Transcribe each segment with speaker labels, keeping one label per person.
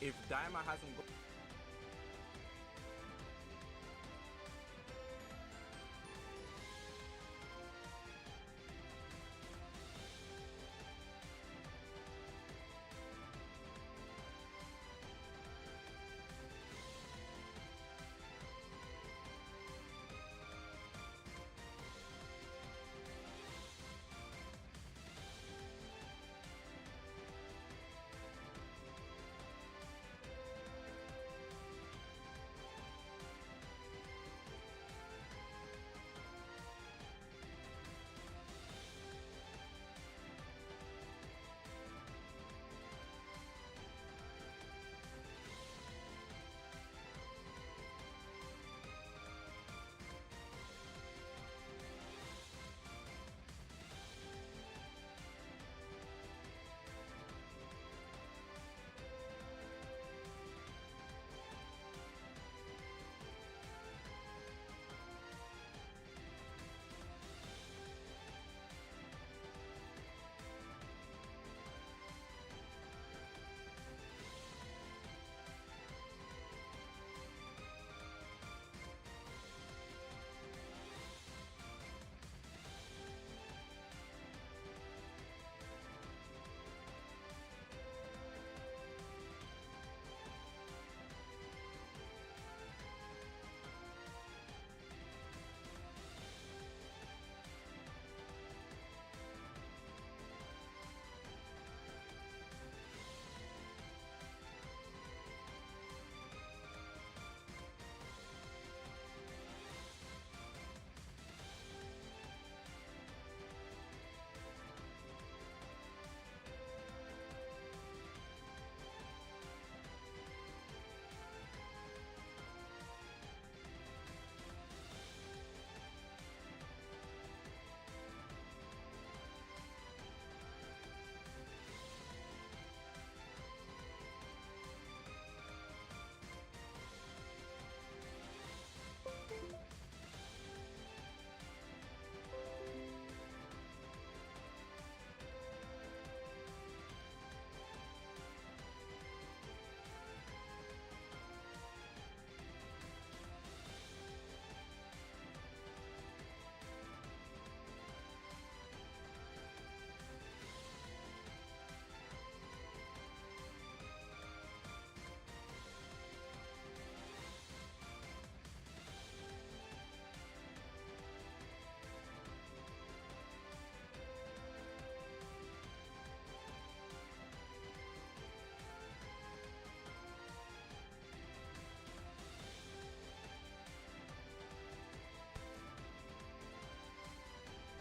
Speaker 1: If Daima hasn't got...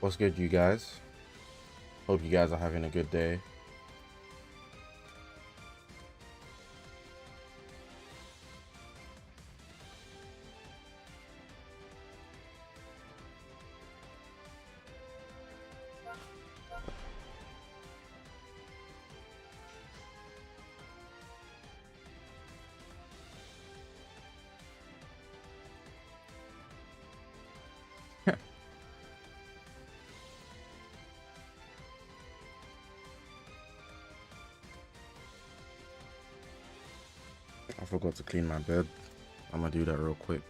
Speaker 2: What's good, you guys? Hope you guys are having a good day. I forgot to clean my bed. I'm gonna do that real quick.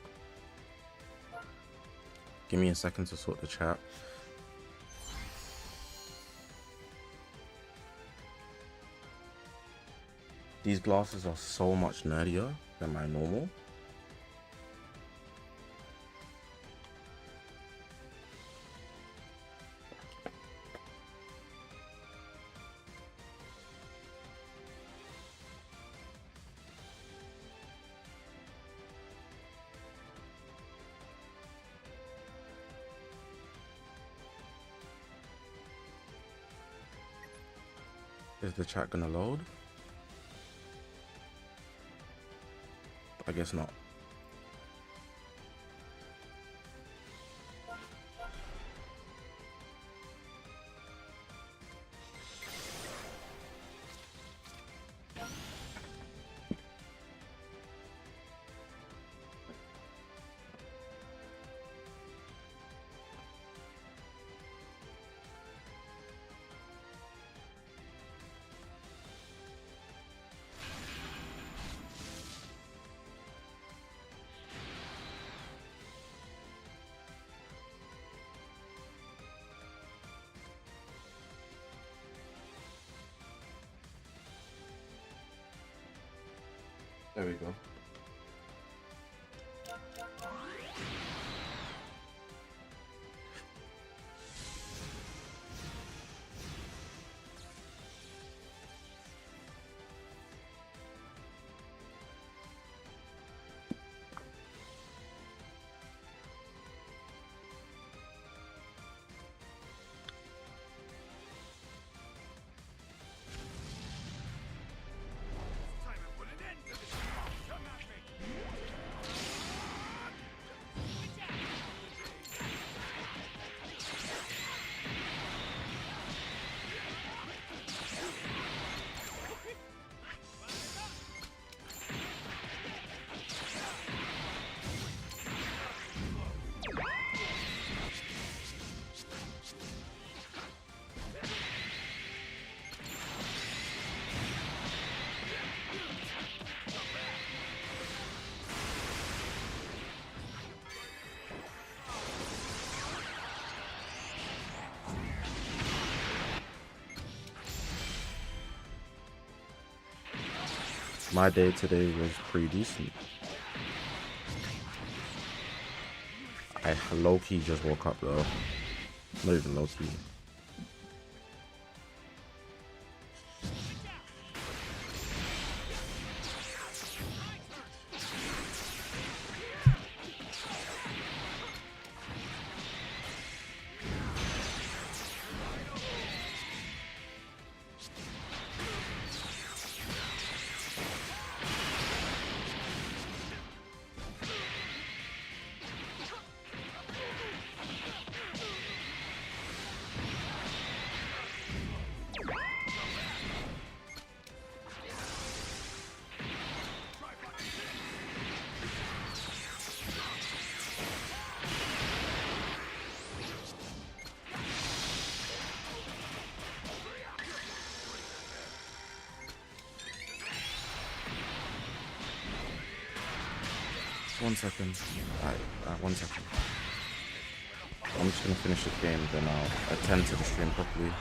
Speaker 2: Give me a second to sort the chat. These glasses are so much nerdier than my normal. Is the chat gonna load? I guess not. There we go. My day today was pretty decent. I low-key just woke up though. Not even low-key. One second. Alright, 1 second. I'm just gonna finish this game, then I'll attend to the stream properly.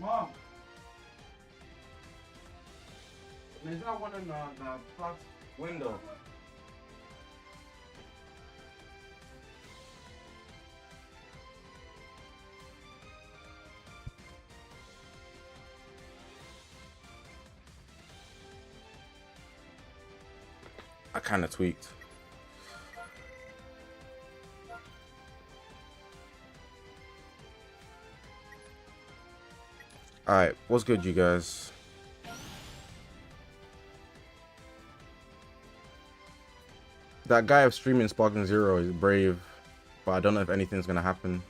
Speaker 2: Mom, there's that one in the front window. I kind of tweaked. Alright, what's good, you guys? That guy of streaming Sparking Zero is brave, but I don't know if anything's gonna happen.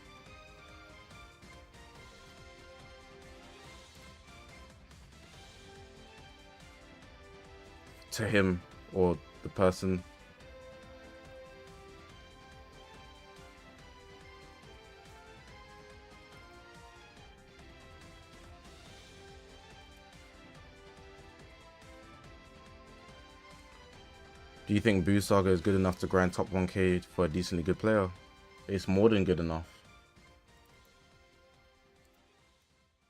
Speaker 2: To him or the person. Do you think Boo Saga is good enough to grind top 1k for a decently good player? It's more than good enough.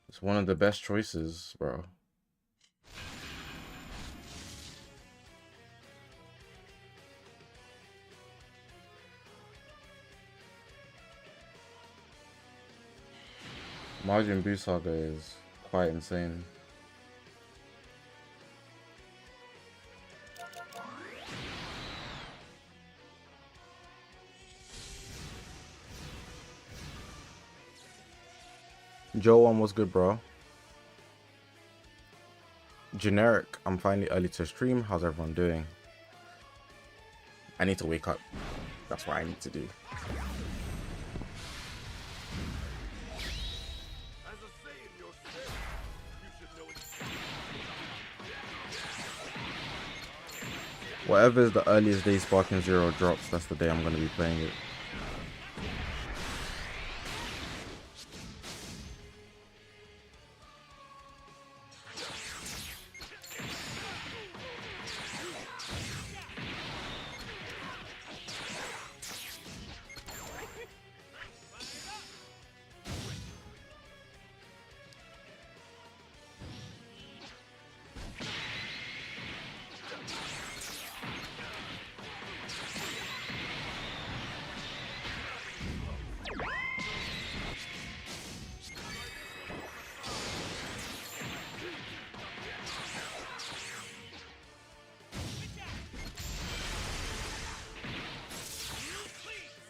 Speaker 2: It's one of the best choices, bro. Majin Buu Saga is quite insane. Joe one was good, bro. Generic, I'm finally early to stream. How's everyone doing? I need to wake up. That's what I need to do. Whatever is the earliest day Sparking Zero drops, that's the day I'm going to be playing it.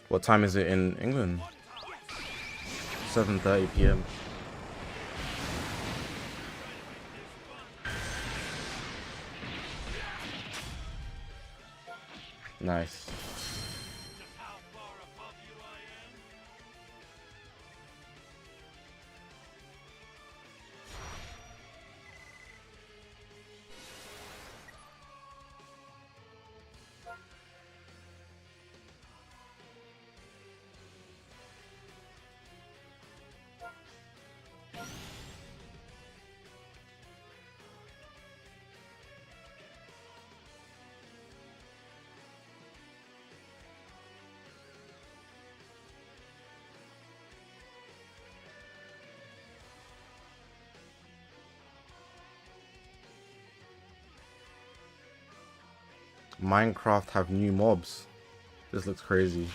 Speaker 2: What time is it in England? 7:30 p.m. Nice. Minecraft have new mobs. This looks crazy.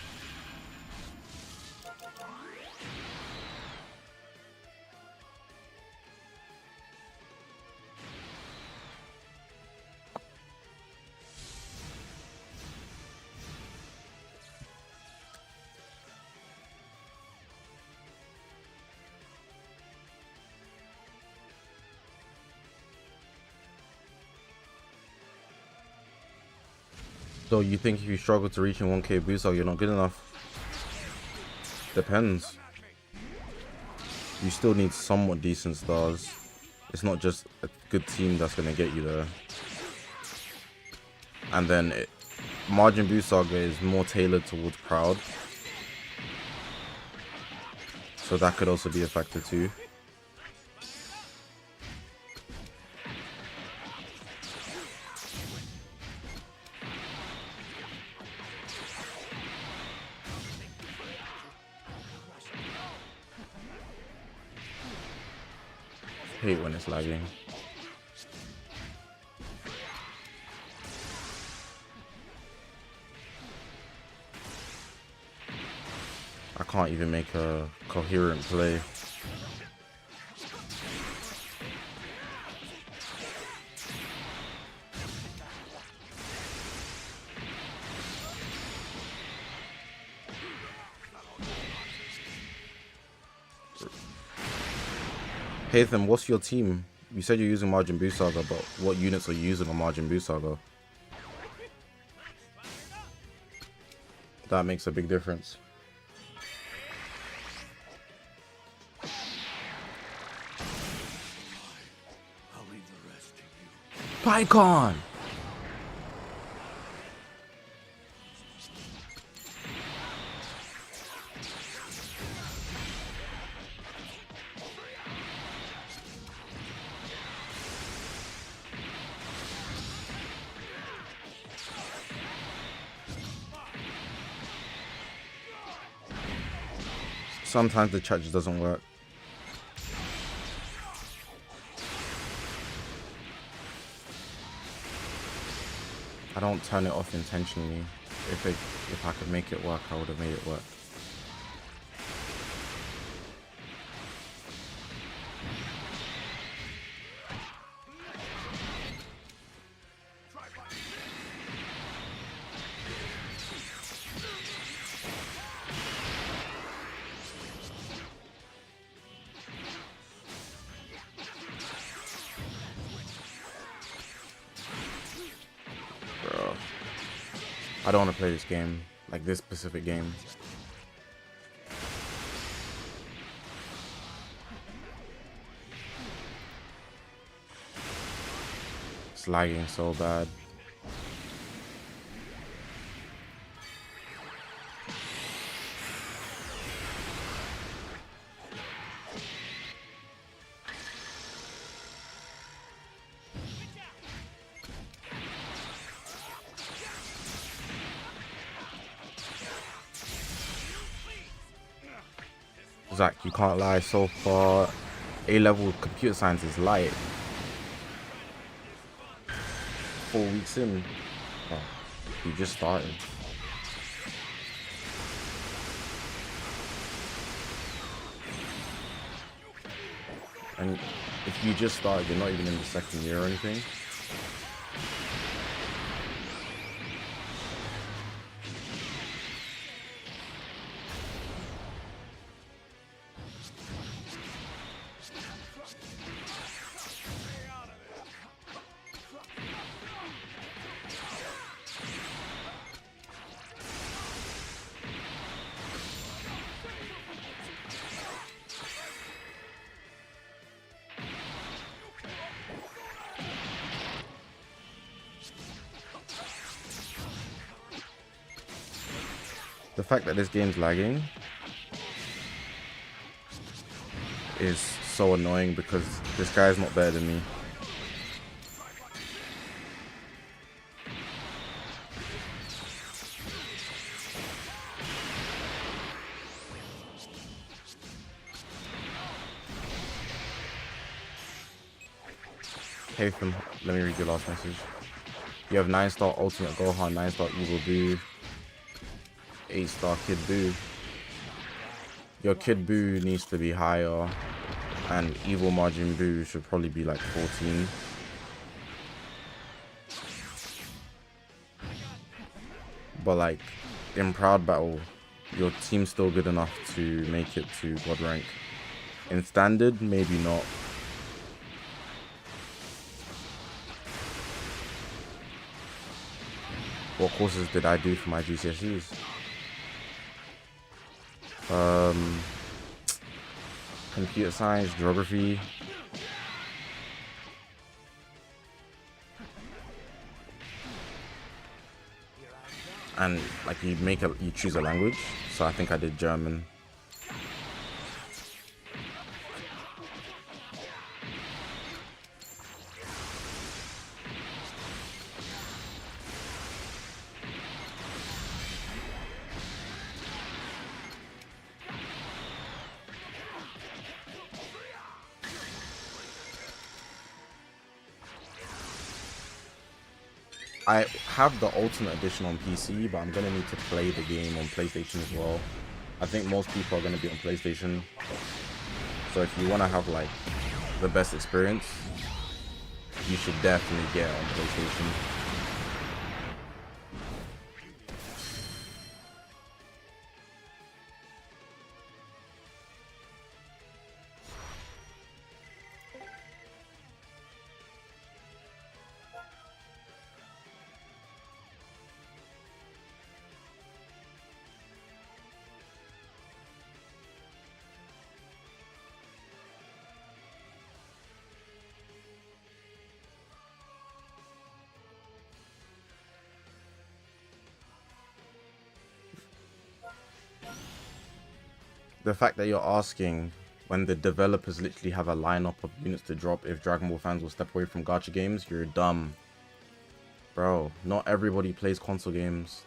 Speaker 2: So you think if you struggle to reach in 1k boost, you're not good enough? Depends. You still need somewhat decent stars. It's not just a good team that's going to get you there. And then Margin Boost Saga is more tailored towards Proud. So that could also be a factor too. Hate when it's lagging. I can't even make a coherent play. Haytham, what's your team? You said you're using Margin Boost Saga, but what units are you using on Margin Boost Saga? That makes a big difference. PyCon! Sometimes the chat just doesn't work. I don't turn it off intentionally. If I could make it work, I would have made it work. I don't want to play this game, like this specific game. It's lagging so bad. Zach, you can't lie, so far A-level computer science is light. 4 weeks in. Oh, you just started. And if you just started, you're not even in the second year or anything. The fact that this game's lagging is so annoying because this guy's not better than me. Hey, let me read your last message. You have 9-star Ultimate Gohan, 9-star Evil Boo, 8-star Kid Boo. Your Kid Boo needs to be higher, and Evil Majin Boo should probably be like 14. But like in Proud Battle, your team's still good enough to make it to God rank. In Standard, maybe not. What courses did I do for my GCSEs? Computer science, geography. And like you choose a language. So I think I did German. I have the Ultimate Edition on PC, but I'm going to need to play the game on PlayStation as well. I think most people are going to be on PlayStation. So if you want to have like the best experience, you should definitely get it on PlayStation. The fact that you're asking when the developers literally have a lineup of units to drop if Dragon Ball fans will step away from gacha games, you're dumb. Bro, not everybody plays console games.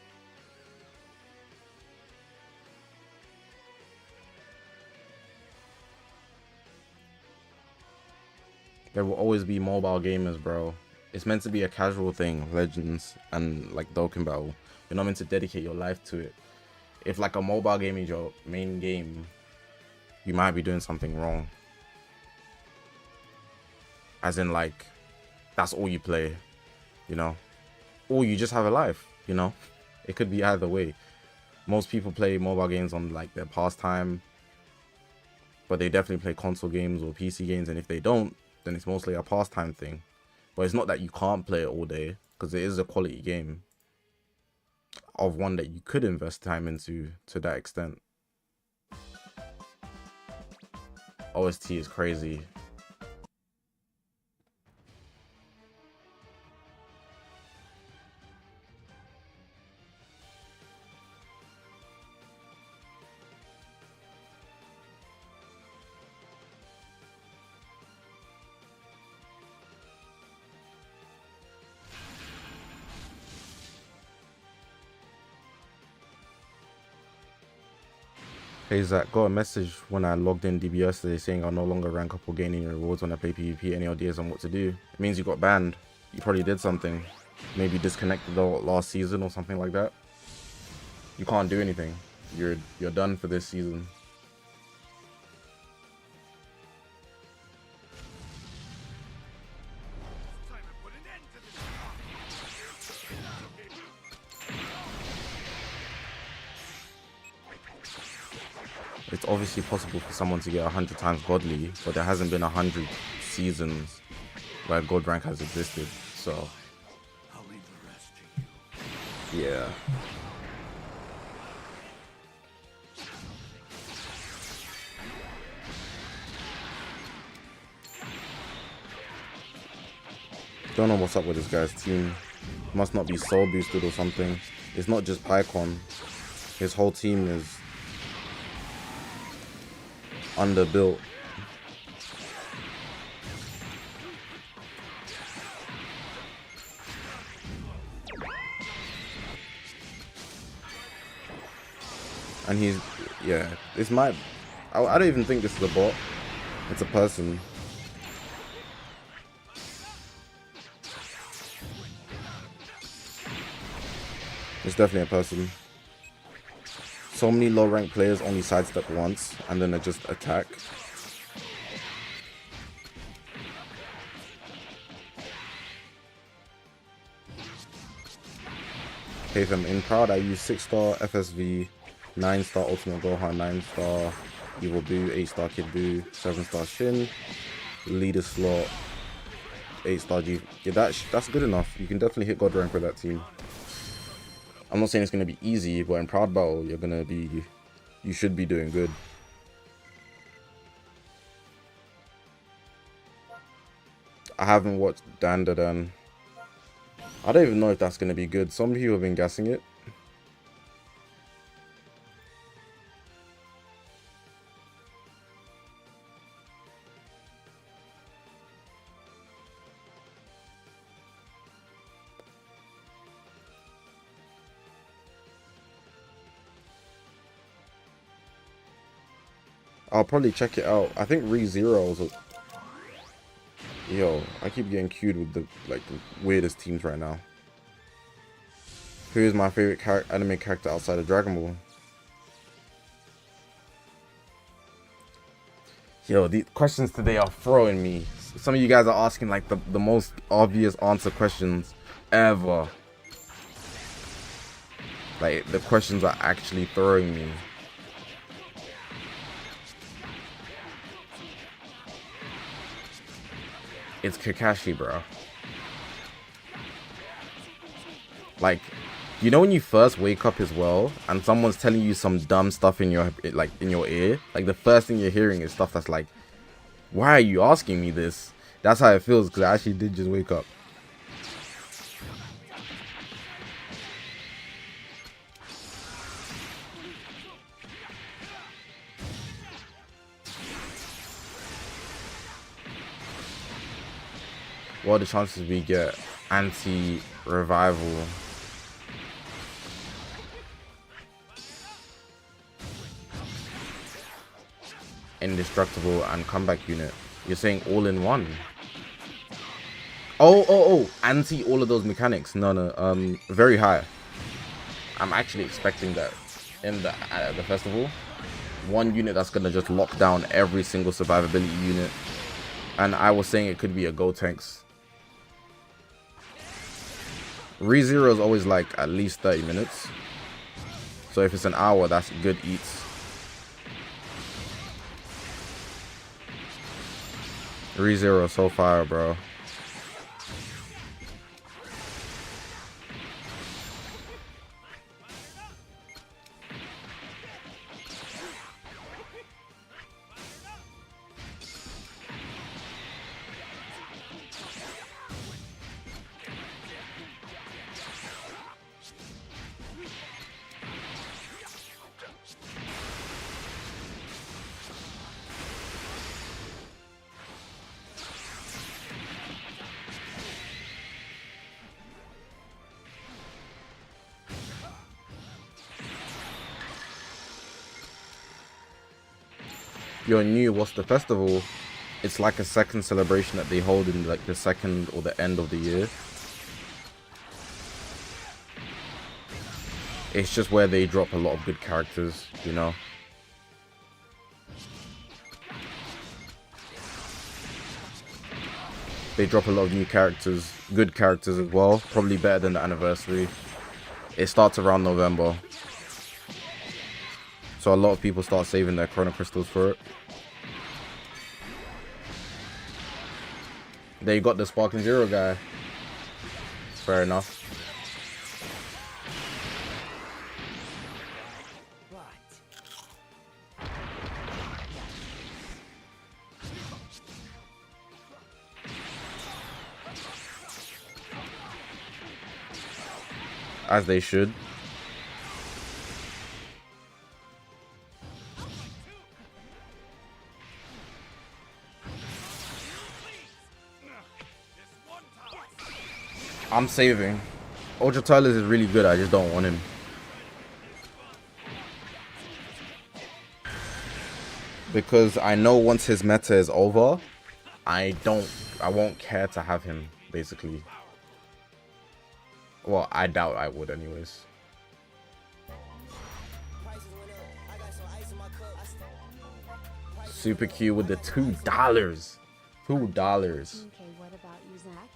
Speaker 2: There will always be mobile gamers, bro. It's meant to be a casual thing, Legends and like Dokkan Battle. You're not meant to dedicate your life to it. If like a mobile game is your main game, you might be doing something wrong. As in like, that's all you play, you know? Or you just have a life, you know? It could be either way. Most people play mobile games on like their pastime, but they definitely play console games or PC games, and if they don't, then it's mostly a pastime thing. But it's not that you can't play it all day, because it is a quality game. of one that you could invest time into to that extent. OST is crazy. Hey Zach, got a message when I logged in DBS today saying I'll no longer rank up or gain any rewards when I play PvP. Any ideas on what to do? It means you got banned. You probably did something. Maybe disconnected the last season or something like that. You can't do anything. You're done for this season. It's obviously possible for someone to get 100 times godly, but there hasn't been 100 seasons where god rank has existed, so I'll leave the rest to you. Yeah. Don't know what's up with this guy's team. Must not be soul boosted or something. It's not just PyCon. His whole team is underbuilt. And he's, yeah, this might, I don't even think this is a bot. It's a person. It's definitely a person. So many low rank players only sidestep once and then they just attack. Okay, if I'm in proud, I use 6-star FSV, 9-star Ultimate Gohan, 9-star Evil Boo, 8-star Kid Boo, 7-star Shin, leader slot, 8-star G. Yeah, that's good enough. You can definitely hit God rank with that team. I'm not saying it's going to be easy, but in Proud Battle, you should be doing good. I haven't watched Dan. I don't even know if that's going to be good. Some people have been guessing it. I'll probably check it out. I think ReZero was a... Yo, I keep getting queued with the weirdest teams right now. Who is my favorite anime character outside of Dragon Ball? Yo, the questions today are throwing me. Some of you guys are asking like the most obvious answer questions ever. Like, the questions are actually throwing me. It's Kakashi, bro. Like, you know when you first wake up as well, and someone's telling you some dumb stuff in your ear? Like, the first thing you're hearing is stuff that's like, why are you asking me this? That's how it feels, because I actually did just wake up. What are the chances we get anti-revival? Indestructible and comeback unit. You're saying all in one? Oh, anti all of those mechanics. No, very high. I'm actually expecting that in the festival. One unit that's gonna just lock down every single survivability unit. And I was saying it could be a Gotenks. ReZero is always like at least 30 minutes. So if it's an hour, that's good eats. ReZero so fire, bro. you're new, what's the festival? It's like a second celebration that they hold in like the second or the end of the year. It's just where they drop a lot of good characters, you know. They drop a lot of new characters, good characters as well, probably better than the anniversary. It starts around November. So a lot of people start saving their chrono crystals for it. There you got the Sparking Zero guy. Fair enough. As they should. I'm saving. Ultra TURLES is really good, I just don't want him. Because I know once his meta is over, I won't care to have him, basically. Well, I doubt I would anyways. Super Q with the $2. $2.
Speaker 1: Okay, what about you, Zach?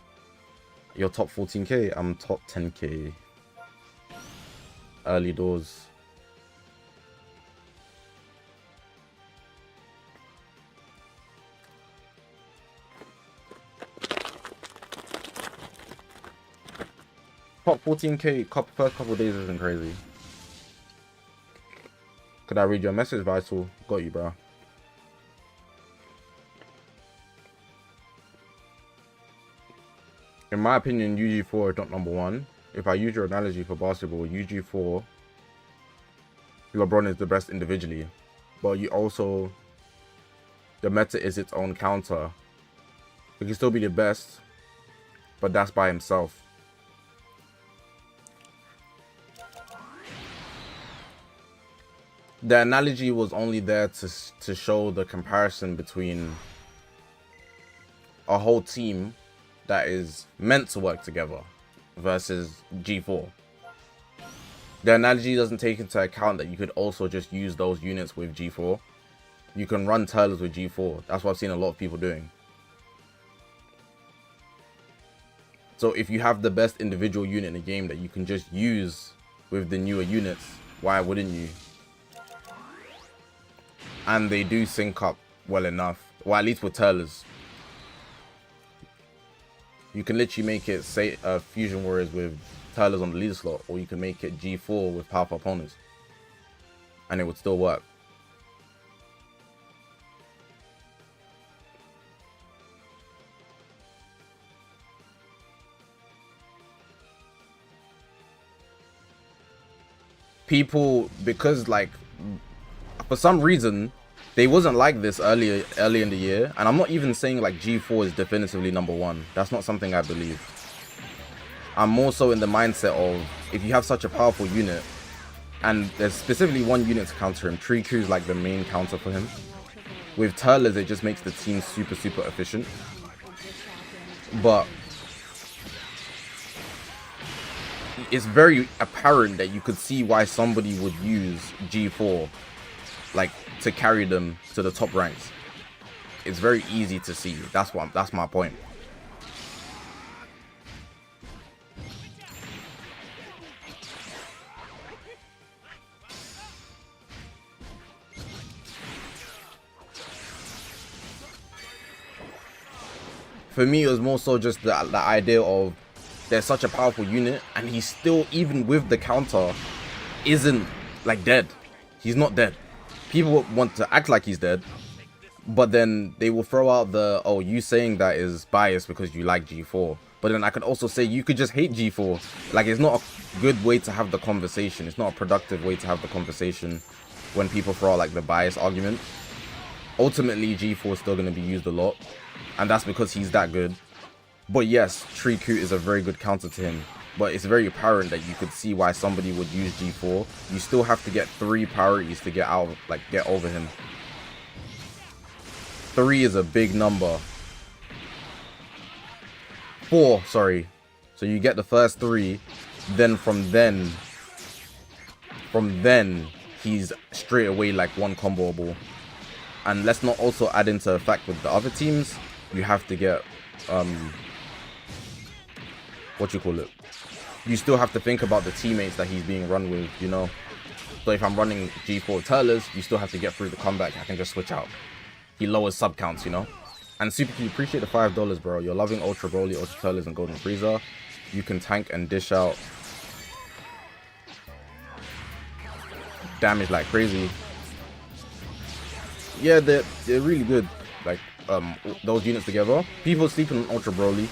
Speaker 2: You're top 14k, I'm top 10k. Early doors. Top 14k first couple days isn't crazy. Could I read your message, Vital? Got you, bro. In my opinion, UG4 is not number one. If I use your analogy for basketball, UG4, LeBron is the best individually. But you also, the meta is its own counter. He can still be the best, but that's by himself. The analogy was only there to show the comparison between a whole team that is meant to work together versus G4. The analogy doesn't take into account that you could also just use those units with G4. You can run TURLES with G4. That's what I've seen a lot of people doing. So if you have the best individual unit in the game that you can just use with the newer units, why wouldn't you? And they do sync up well enough. Well, at least with TURLES. You can literally make it, say, Fusion Warriors with TURLES on the leader slot, or you can make it G4 with powerful opponents. And it would still work. People, because like, for some reason, they wasn't like this early in the year, and I'm not even saying like G4 is definitively number one. That's not something I believe. I'm more so in the mindset of, if you have such a powerful unit, and there's specifically one unit to counter him, Triku is like the main counter for him. With TURLES, it just makes the team super efficient. But it's very apparent that you could see why somebody would use G4 like to carry them to the top ranks. It's very easy to see. That's my point. For me, it was more so just the idea of there's such a powerful unit, and he's still, even with the counter, isn't like dead. He's not dead. People want to act like he's dead, but then they will throw out the, oh, you saying that is biased because you like G4. But then I could also say you could just hate G4. Like, it's not a good way to have the conversation. It's not a productive way to have the conversation when people throw out like the bias argument. Ultimately, G4 is still going to be used a lot, and that's because he's that good. But yes, Triku is a very good counter to him. But it's very apparent that you could see why somebody would use G4. You still have to get 3 priorities to get over him. 3 is a big number. 4, sorry. So you get the first 3, then from then he's straight away like one comboable. And let's not also add into the fact with the other teams, you have to get what you call it. You still have to think about the teammates that he's being run with, you know. So if I'm running G4 TURLES, you still have to get through the comeback. I can just switch out. He lowers sub counts, you know. And Super Q, appreciate the $5, bro. You're loving Ultra Broly, Ultra TURLES, and Golden Frieza. You can tank and dish out damage like crazy. Yeah, they're really good. Like those units together. People sleeping on Ultra Broly.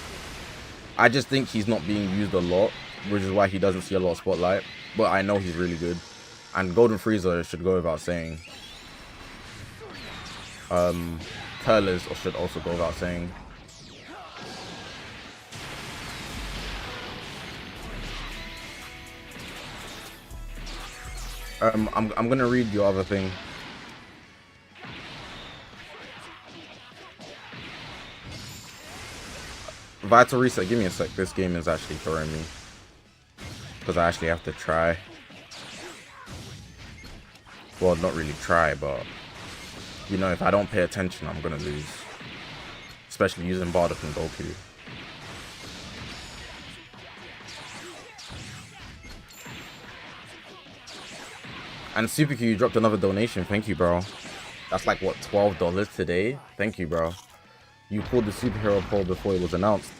Speaker 2: I just think he's not being used a lot, which is why he doesn't see a lot of spotlight. But I know he's really good. And Golden Frieza should go without saying. TURLES should also go without saying. I'm gonna read your other thing. Vital Reset, give me a sec. This game is actually throwing me. Because I actually have to try. Well, not really try, but you know, if I don't pay attention, I'm gonna lose. Especially using Bardock and Goku. And Super Q, you dropped another donation. Thank you, bro. That's like, what, $12 today? Thank you, bro. You pulled the superhero poll before it was announced.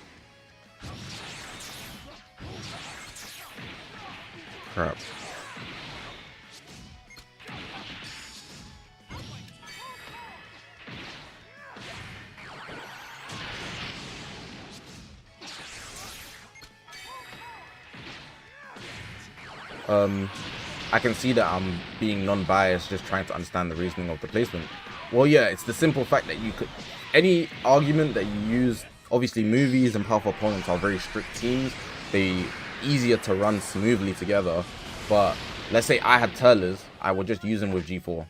Speaker 2: Crap. I can see that I'm being non-biased, just trying to understand the reasoning of the placement. Well, yeah, it's the simple fact that you could... Any argument that you use... Obviously, movies and powerful opponents are very strict teams. They're easier to run smoothly together. But let's say I had TURLES, I would just use him with G4.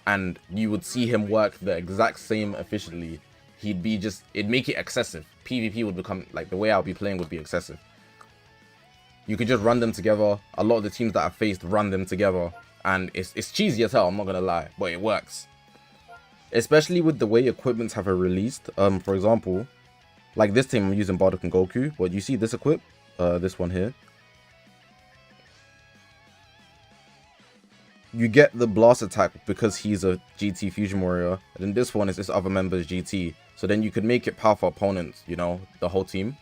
Speaker 2: And you would see him work the exact same efficiently. He'd be just... It'd make it excessive. PvP would become... Like, the way I'll be playing would be excessive. You could just run them together. A lot of the teams that I've faced run them together. And it's cheesy as hell, I'm not going to lie. But it works. Especially with the way equipments have released. For example, like this team I'm using Bardock and Goku. But you see this equip? This one here. You get the blast attack because he's a GT Fusion Warrior. And then this one is this other member's GT. So then you could make it powerful opponents, you know, the whole team.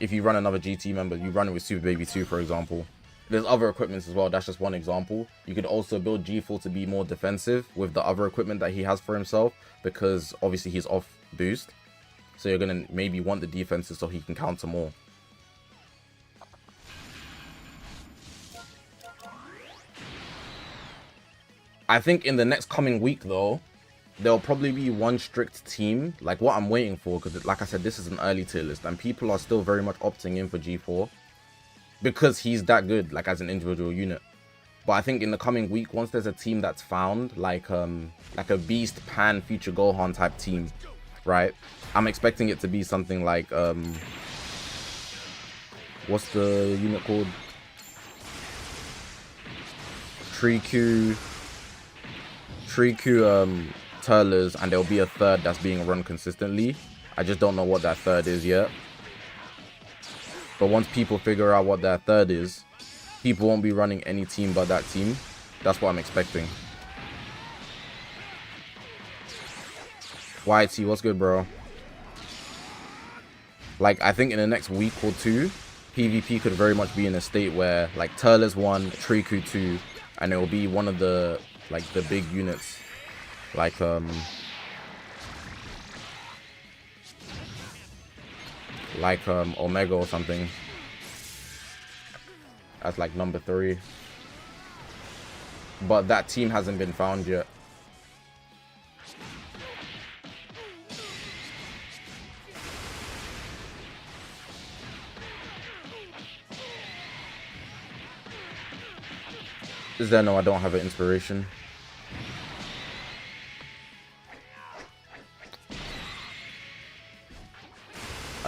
Speaker 2: If you run another GT member, you run it with Super Baby 2, for example. There's other equipments as well. That's just one example. You could also build G4 to be more defensive with the other equipment that he has for himself, because obviously he's off boost. So you're going to maybe want the defenses so he can counter more. I think in the next coming week, though, there'll probably be one strict team, like what I'm waiting for, because like I said, this is an early tier list, and people are still very much opting in for G4 because he's that good, like as an individual unit. But I think in the coming week, once there's a team that's found, like a Beast, Pan, Future Gohan type team, right? I'm expecting it to be something like, what's the unit called? Triku, TURLES, and there'll be a third that's being run consistently. I just don't know what that third is yet. But once people figure out what that third is, people won't be running any team but that team. That's what I'm expecting. YT, what's good, bro? Like, I think in the next week or two, PvP could very much be in a state where, like, TURLES 1, Triku 2, and it will be one of the, like, the big units. Like, Omega or something. That's like number 3. But that team hasn't been found yet. Is there? No, I don't have an inspiration.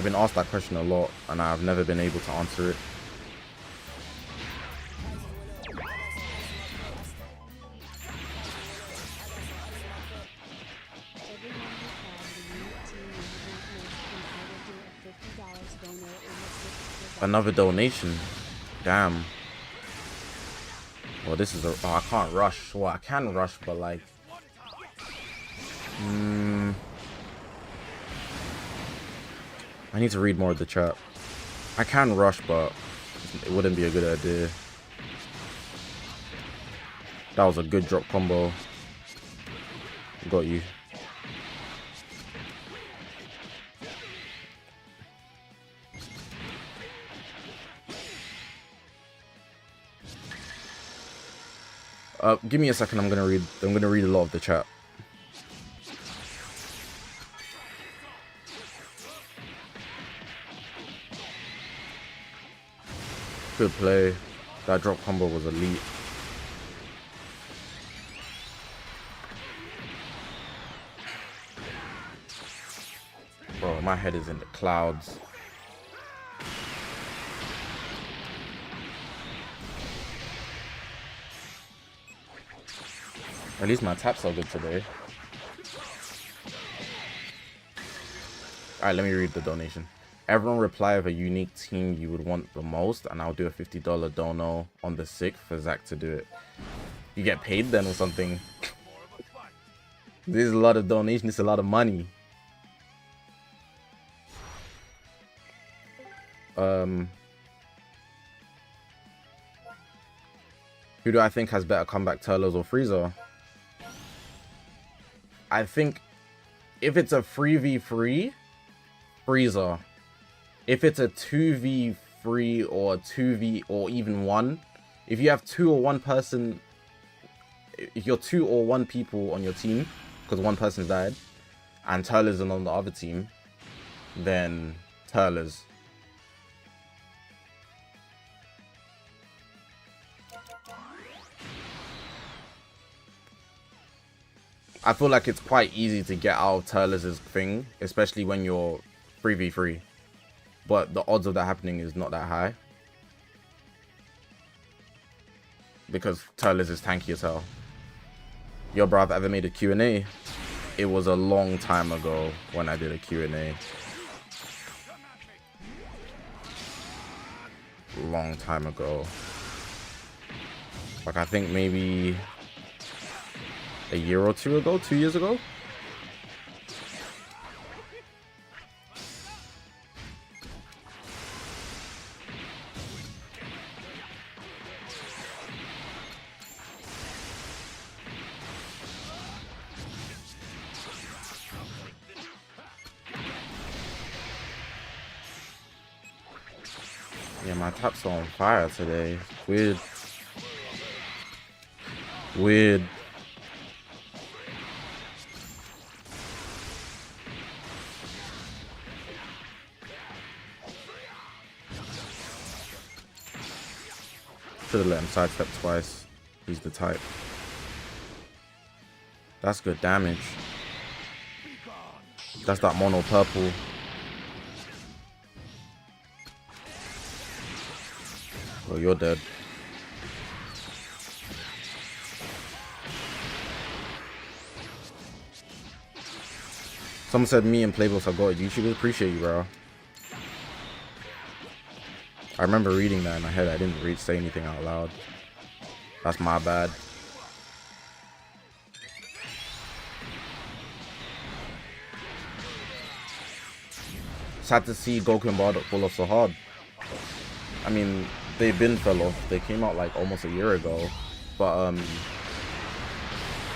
Speaker 2: I've been asked that question a lot, and I've never been able to answer it. Another donation. Damn. Well, this is a... Oh, I can't rush. Well, I can rush, but like... I need to read more of the chat. I can rush, but it wouldn't be a good idea. That was a good drop combo. Got you. Give me a second. I'm gonna read a lot of the chat. Good play. That drop combo was elite. Bro, my head is in the clouds. At least my taps are good today. Alright, let me read the donation. Everyone reply with a unique team you would want the most, and I'll do a $50 dono on the 6th for Zach to do it. You get paid then or something? This is a lot of donation, it's a lot of money. Who do I think has better comeback, TURLES or Freezer? I think if it's a 3v3, Freezer. If it's a 2v3 or 2v or even 1, if you have 2 or 1 person, if you're 2 or 1 people on your team, because 1 person's died, and TURLES is on the other team, then TURLES. I feel like it's quite easy to get out of TURLES' thing, especially when you're 3v3. But the odds of that happening is not that high. Because TURLES is tanky as hell. Yo, bro, I've ever made a Q&A. It was a long time ago when I did a Q&A. Long time ago. Like, I think maybe a year or 2 ago, 2 years ago. Yeah, my taps are on fire today. Weird. Weird. Should have let him sidestep twice. He's the type. That's good damage. That's that mono purple. Oh, you're dead. Someone said me and Playbooks have got it. YouTubers appreciate you, bro. I remember reading that in my head. I didn't say anything out loud. That's my bad. Sad to see Goku and Bardock fall off so hard. I mean, they've been fell off. They came out like almost a year ago. But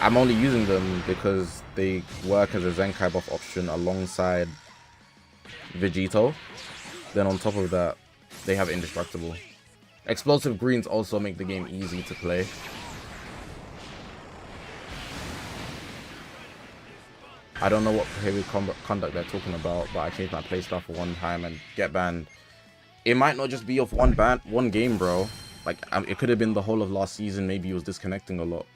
Speaker 2: I'm only using them because they work as a Zenkai buff option alongside Vegito. Then on top of that, they have indestructible. Explosive greens also make the game easy to play. I don't know what prohibited conduct they're talking about, but I changed my playstyle for one time and get banned. It might not just be off one game, bro. Like, it could have been the whole of last season. Maybe he was disconnecting a lot.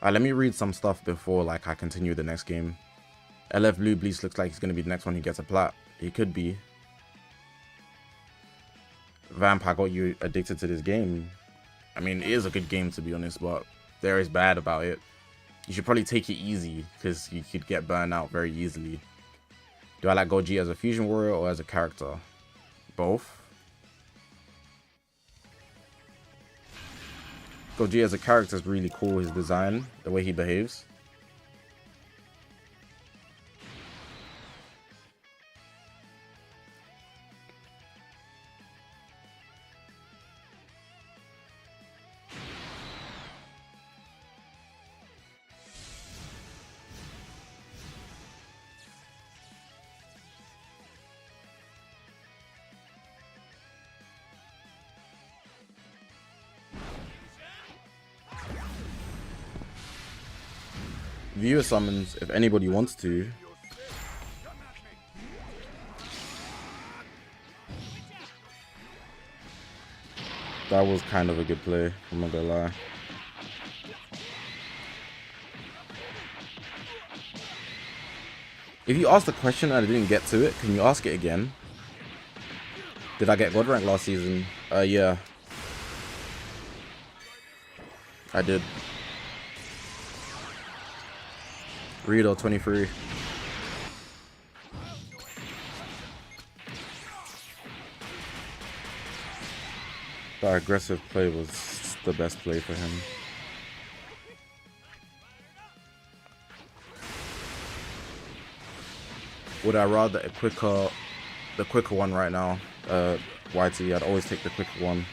Speaker 2: Let me read some stuff before like I continue the next game. LF Blue Bleach looks like he's gonna be the next one who gets a plat. He could be. Vamp, I got you addicted to this game. I mean, it is a good game to be honest, but there is bad about it. You should probably take it easy because you could get burned out very easily. Do I like Goji as a fusion warrior or as a character? Both. Goji as a character is really cool, his design, the way he behaves. Viewer summons, if anybody wants to. That was kind of a good play, I'm not gonna lie. If you asked the question and I didn't get to it, can you ask it again? Did I get God rank last season? Yeah. I did. Rito 23. The aggressive play was the best play for him. Would I rather the quicker one right now? YT, I'd always take the quicker one.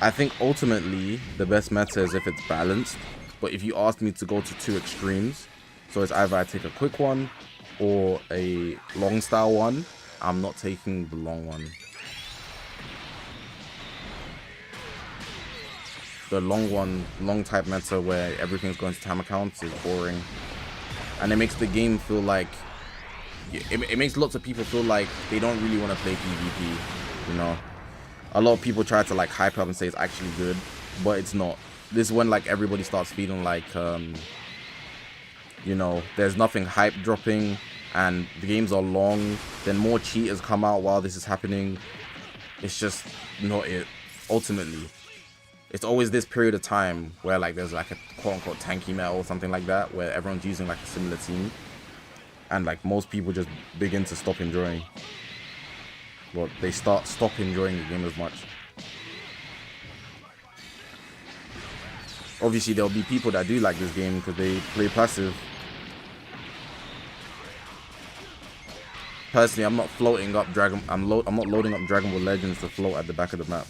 Speaker 2: I think ultimately the best meta is if it's balanced, but if you asked me to go to two extremes, so it's either I take a quick one or a long style one, I'm not taking the long one. The long one, long type meta where everything's going to time accounts is boring, and it makes the game feel like it makes lots of people feel like they don't really want to play PvP, you know. A lot of people try to like hype up and say it's actually good, but it's not. This is when like everybody starts feeling like you know, there's nothing hype dropping and the games are long, then more cheaters come out while this is happening. It's just not it. Ultimately, it's always this period of time where like there's like a quote-unquote tanky meta or something like that, where everyone's using like a similar team, and like most people just begin to stop enjoying. Well, they stop enjoying the game as much. Obviously, there'll be people that do like this game because they play passive. Personally, I'm not floating up I'm not loading up Dragon Ball Legends to float at the back of the map.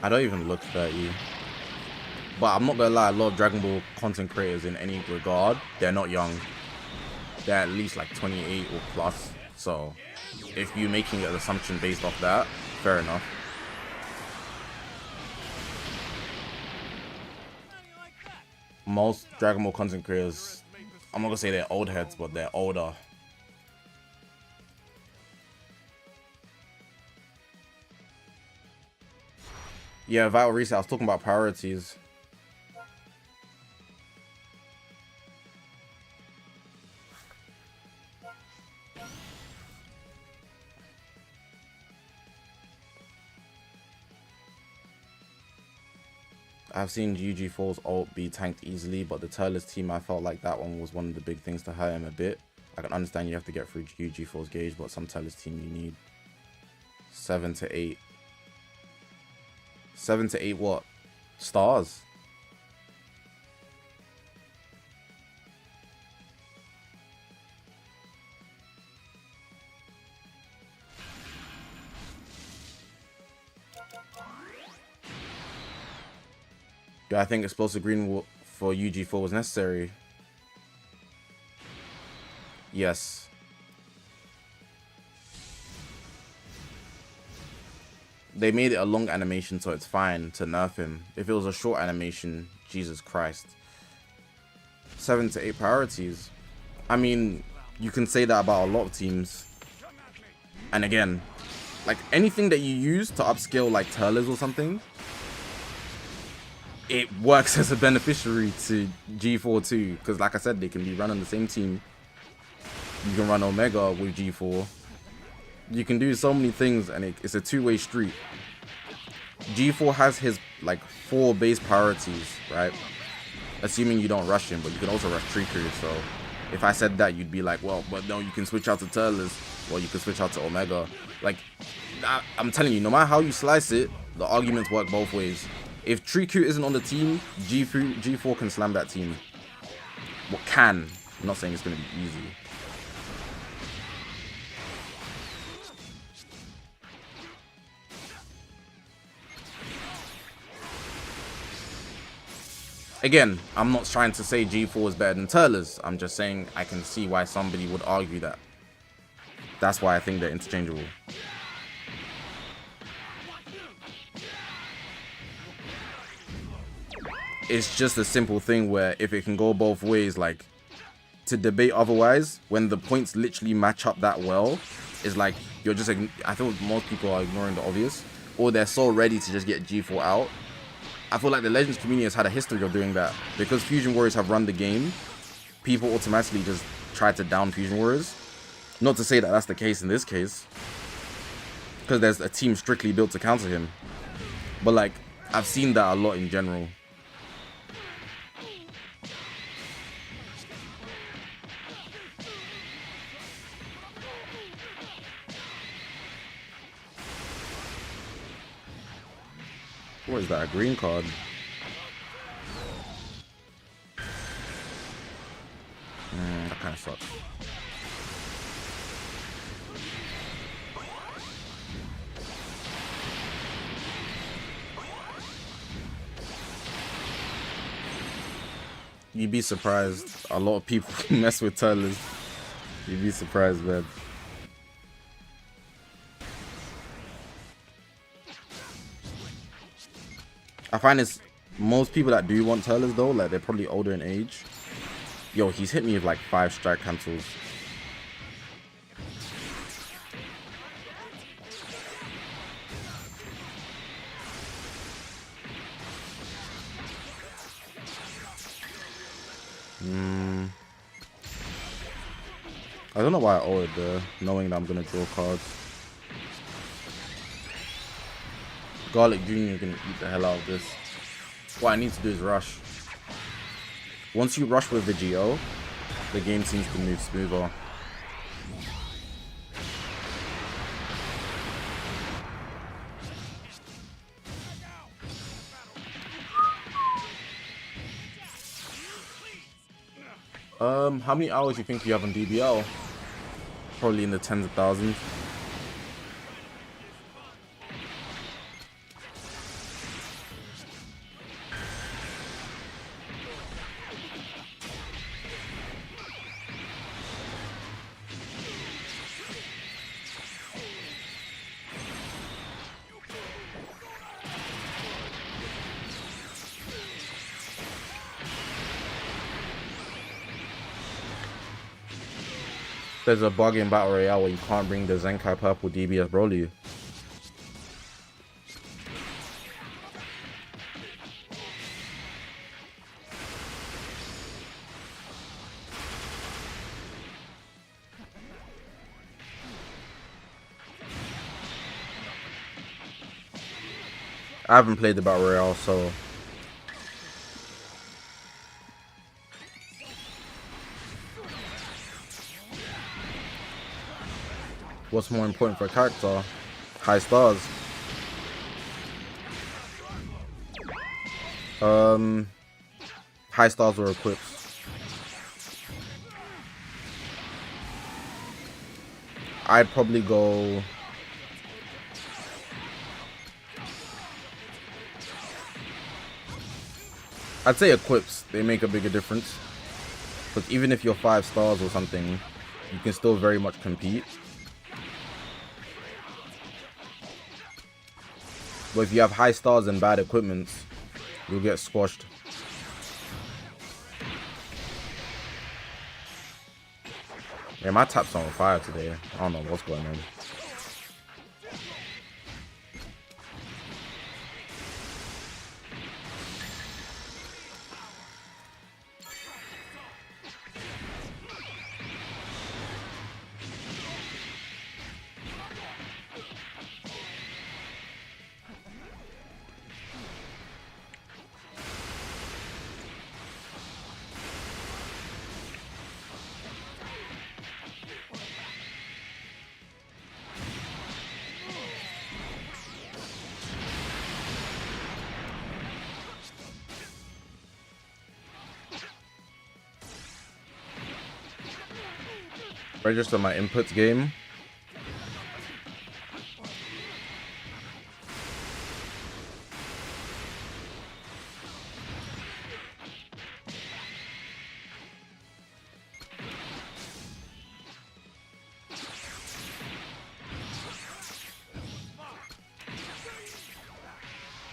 Speaker 2: I don't even look 30. But I'm not gonna lie, a lot of Dragon Ball content creators in any regard, they're not young. They're at least like 28 or plus. So if you're making an assumption based off that, fair enough. Most Dragon Ball content creators, I'm not gonna say they're old heads, but they're older. Yeah, Vital Reset, I was talking about priorities. I've seen UG4's ult be tanked easily, but the TURLES team, I felt like that one was one of the big things to hurt him a bit. I can understand you have to get through UG4's gauge, but some TURLES team you need 7 to 8. 7 to 8 what? Stars? Do I think explosive green for UG4 was necessary? Yes. They made it a long animation, so it's fine to nerf him. If it was a short animation, Jesus Christ. 7 to 8 priorities. I mean, you can say that about a lot of teams. And again, like anything that you use to upscale like TURLES or something, it works as a beneficiary to G4 too. Because like I said, they can be run on the same team. You can run Omega with G4. You can do so many things, and it's a two-way street. G4 has his like 4 base priorities, right? Assuming you don't rush him, but you can also rush Triku. So if I said that, you'd be like, well, but no, you can switch out to TURLES, or you can switch out to Omega. Like, I'm telling you, no matter how you slice it, the arguments work both ways. If Triku isn't on the team, G4 can slam that team. What can? I'm not saying it's going to be easy. Again, I'm not trying to say G4 is better than TURLES. I'm just saying I can see why somebody would argue that. That's why I think they're interchangeable. It's just a simple thing where if it can go both ways, like, to debate otherwise, when the points literally match up that well, is like, you're just, I feel most people are ignoring the obvious, or they're so ready to just get G4 out. I feel like the Legends community has had a history of doing that. Because Fusion Warriors have run the game, people automatically just try to down Fusion Warriors. Not to say that that's the case in this case, because there's a team strictly built to counter him. But like, I've seen that a lot in general. What is that, a green card? That kind of sucks. You'd be surprised. A lot of people mess with TURLES. You'd be surprised, man. I find it's most people that do want TURLES though, like they're probably older in age. Yo, he's hit me with like 5 strike cancels. I don't know why I ordered there, knowing that I'm gonna draw cards. Garlic Jr. gonna eat the hell out of this. What I need to do is rush. Once you rush with the GO, the game seems to move smoother. How many hours do you think you have on DBL? Probably in the tens of thousands. There's a bug in Battle Royale where you can't bring the Zenkai Purple DBS Broly. I haven't played the Battle Royale, so what's more important for a character? High stars. High stars or equips. I'd probably go I'd say equips, they make a bigger difference. Because even if you're 5 stars or something, you can still very much compete. But if you have high stars and bad equipments, you'll get squashed. Yeah, my tap's on fire today. I don't know what's going on. Register my inputs game.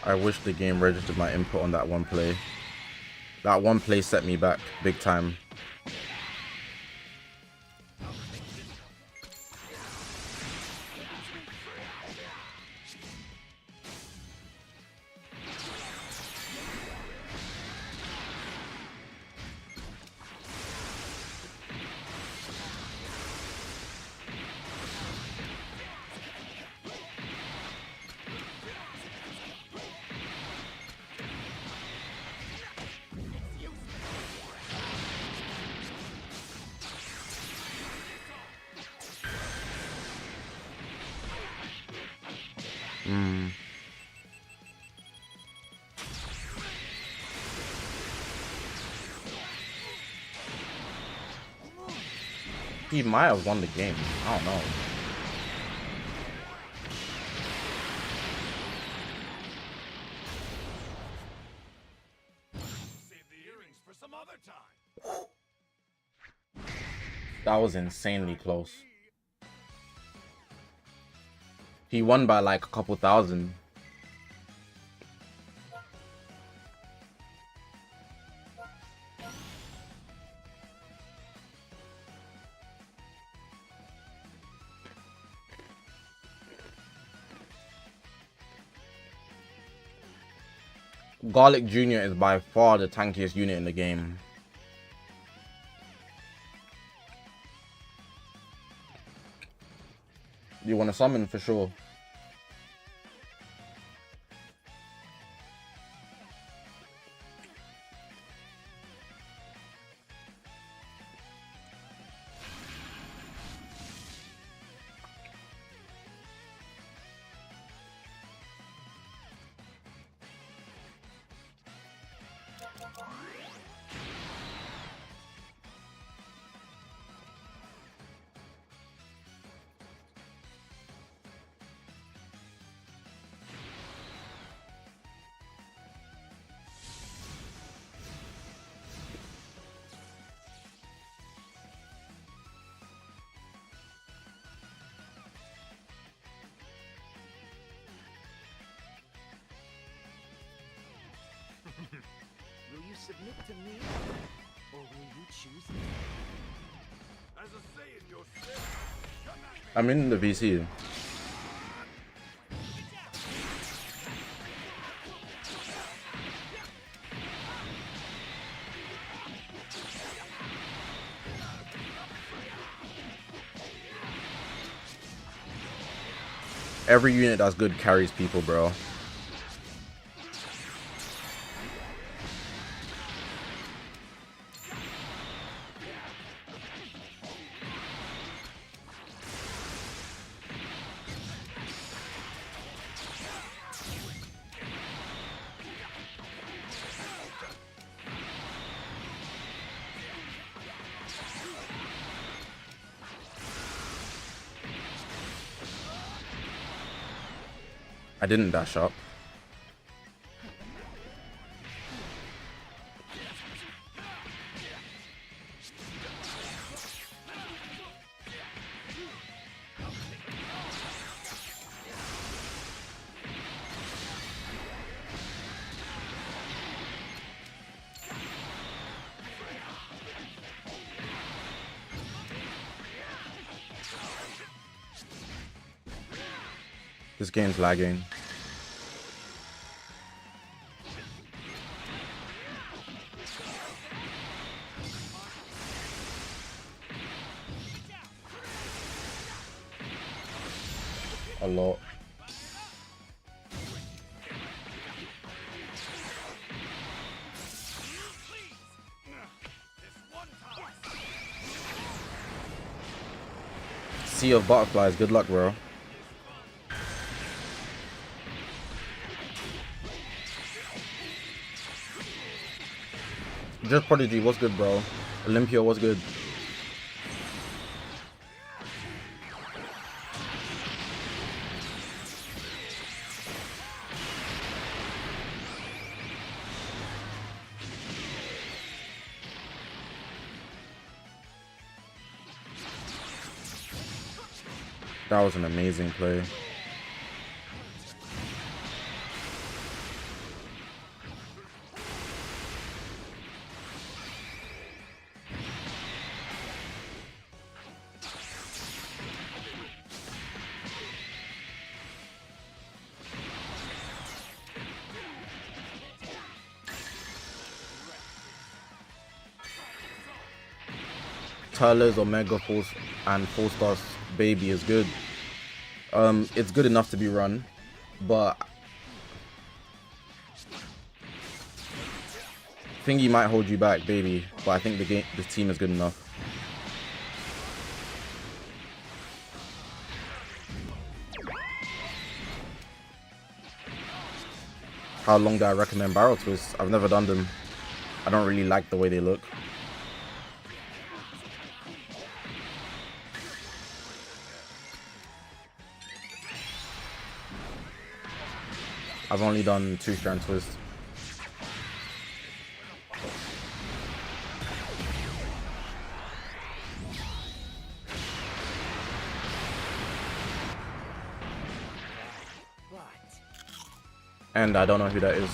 Speaker 2: I wish the game registered my input on that one play. That one play set me back big time. He might have won the game. I don't know.
Speaker 3: Save the earrings for some other time.
Speaker 2: That was insanely close. He won by like a couple thousand. Garlic Jr. is by far the tankiest unit in the game. You want to summon for sure.
Speaker 3: Will you submit to me, or will you choose me? As a say in your spirit,
Speaker 2: I'm in the VC. Every unit that's good carries people, bro. I didn't dash up. This game's lagging. A lot. Sea of butterflies, good luck, bro. Just Prodigy, what's good, bro? Olympia, what's good? That was an amazing play. TURLES, Omega Force, and 4-star baby is good. It's good enough to be run, but Thingy might hold you back, baby. But I think the team is good enough. How long do I recommend barrel twists? I've never done them. I don't really like the way they look. I've only done 2-strand twists. And I don't know who that is.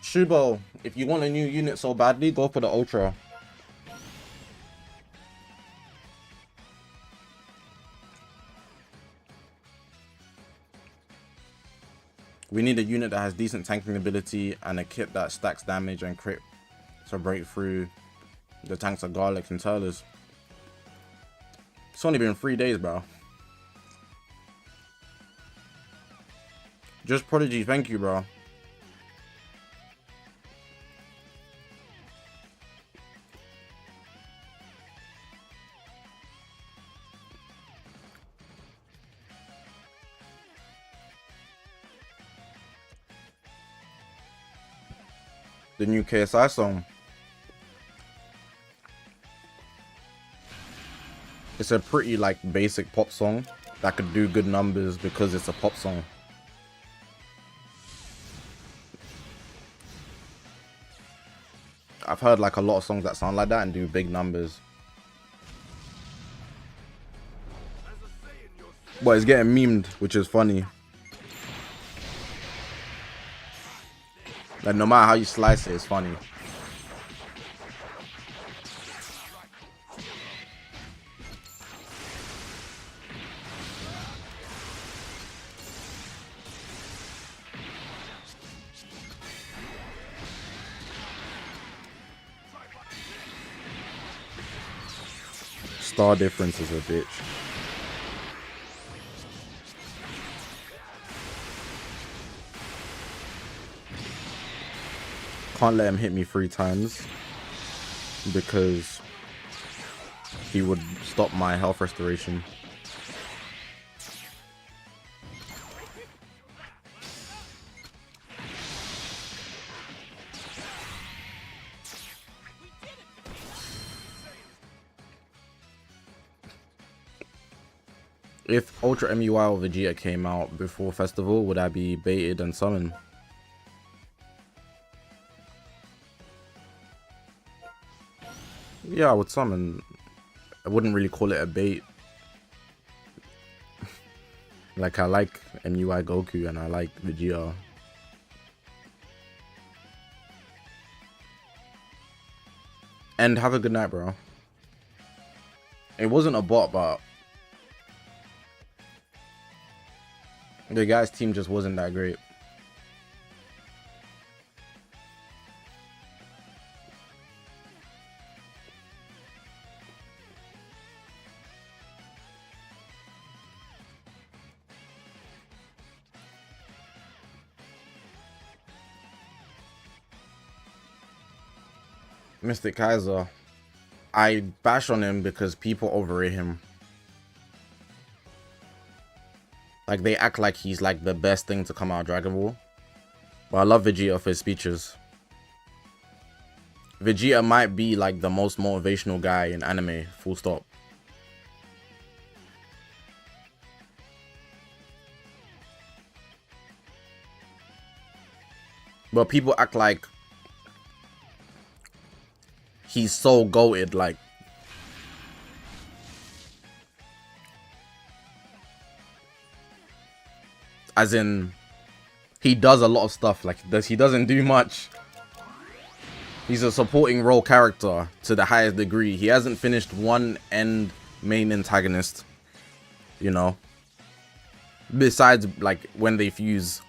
Speaker 2: Shubo, if you want a new unit so badly, go for the Ultra. We need a unit that has decent tanking ability and a kit that stacks damage and crit to break through the tanks of Garlic and TURLES. It's only been 3 days, bro. Just Prodigy, thank you, bro. The new KSI song. It's a pretty like basic pop song that could do good numbers because it's a pop song. I've heard like a lot of songs that sound like that and do big numbers. But it's getting memed, which is funny. Like no matter how you slice it, it's funny. Star difference is a bitch. Can't let him hit me 3 times because he would stop my health restoration. If Ultra MUI or Vegeta came out before Festival, would I be baited and summoned? Yeah, I would summon. I wouldn't really call it a bait. Like, I like MUI Goku and I like Vegeta. And have a good night, bro. It wasn't a bot, but the guy's team just wasn't that great. Mr. Kaiser, I bash on him because people overrate him. Like, they act like he's like the best thing to come out of Dragon Ball. But I love Vegeta for his speeches. Vegeta might be like the most motivational guy in anime, full stop. But people act like he's so goated, like as in he does a lot of stuff, like he doesn't do much. He's a supporting role character to the highest degree. He hasn't finished one end main antagonist, you know, besides like when they fuse,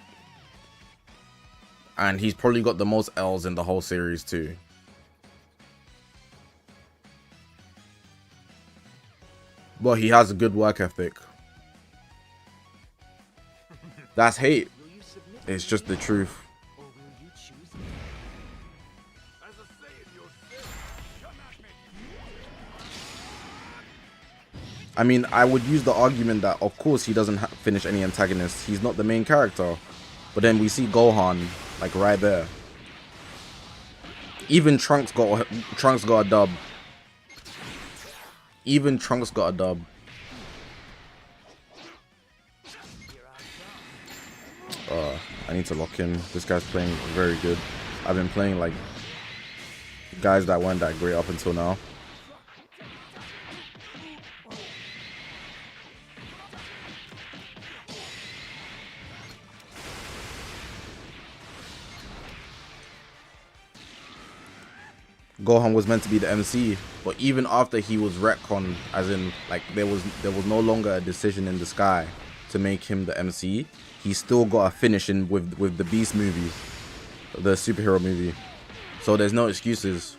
Speaker 2: and he's probably got the most L's in the whole series too. But he has a good work ethic. That's hate. It's just the truth. I mean, I would use the argument that of course he doesn't finish any antagonists. He's not the main character. But then we see Gohan like right there. Even Trunks got a dub. Even Trunks got a dub. I need to lock him. This guy's playing very good. I've been playing like guys that weren't that great up until now. Gohan was meant to be the MC, but even after he was retconned, as in like there was no longer a decision in the sky to make him the MC, he still got a finish in with the Beast movie, the superhero movie. So there's no excuses.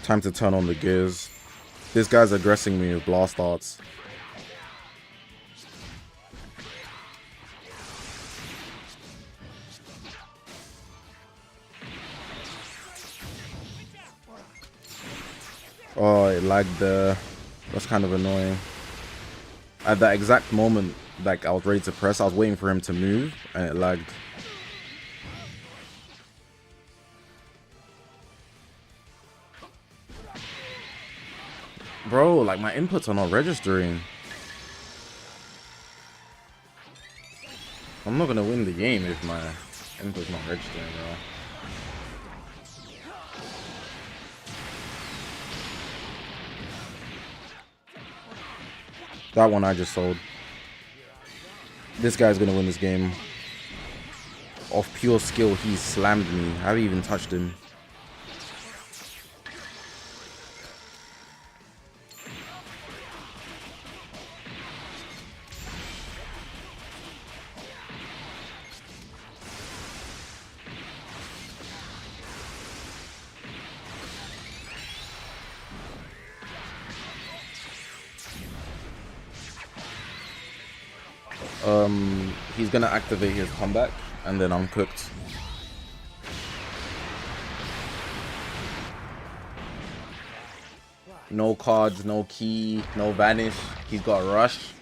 Speaker 2: Time to turn on the gears. This guy's aggressing me with blast arts. Oh, it lagged there. That's kind of annoying. At that exact moment, like I was ready to press, I was waiting for him to move and it lagged. Bro, like my inputs are not registering. I'm not gonna win the game if my input's not registering, bro. That one I just sold. This guy's gonna win this game. Off pure skill, he slammed me. I haven't even touched him. He's gonna activate his comeback and then I'm cooked. No cards, no key, no vanish. He's got a rush.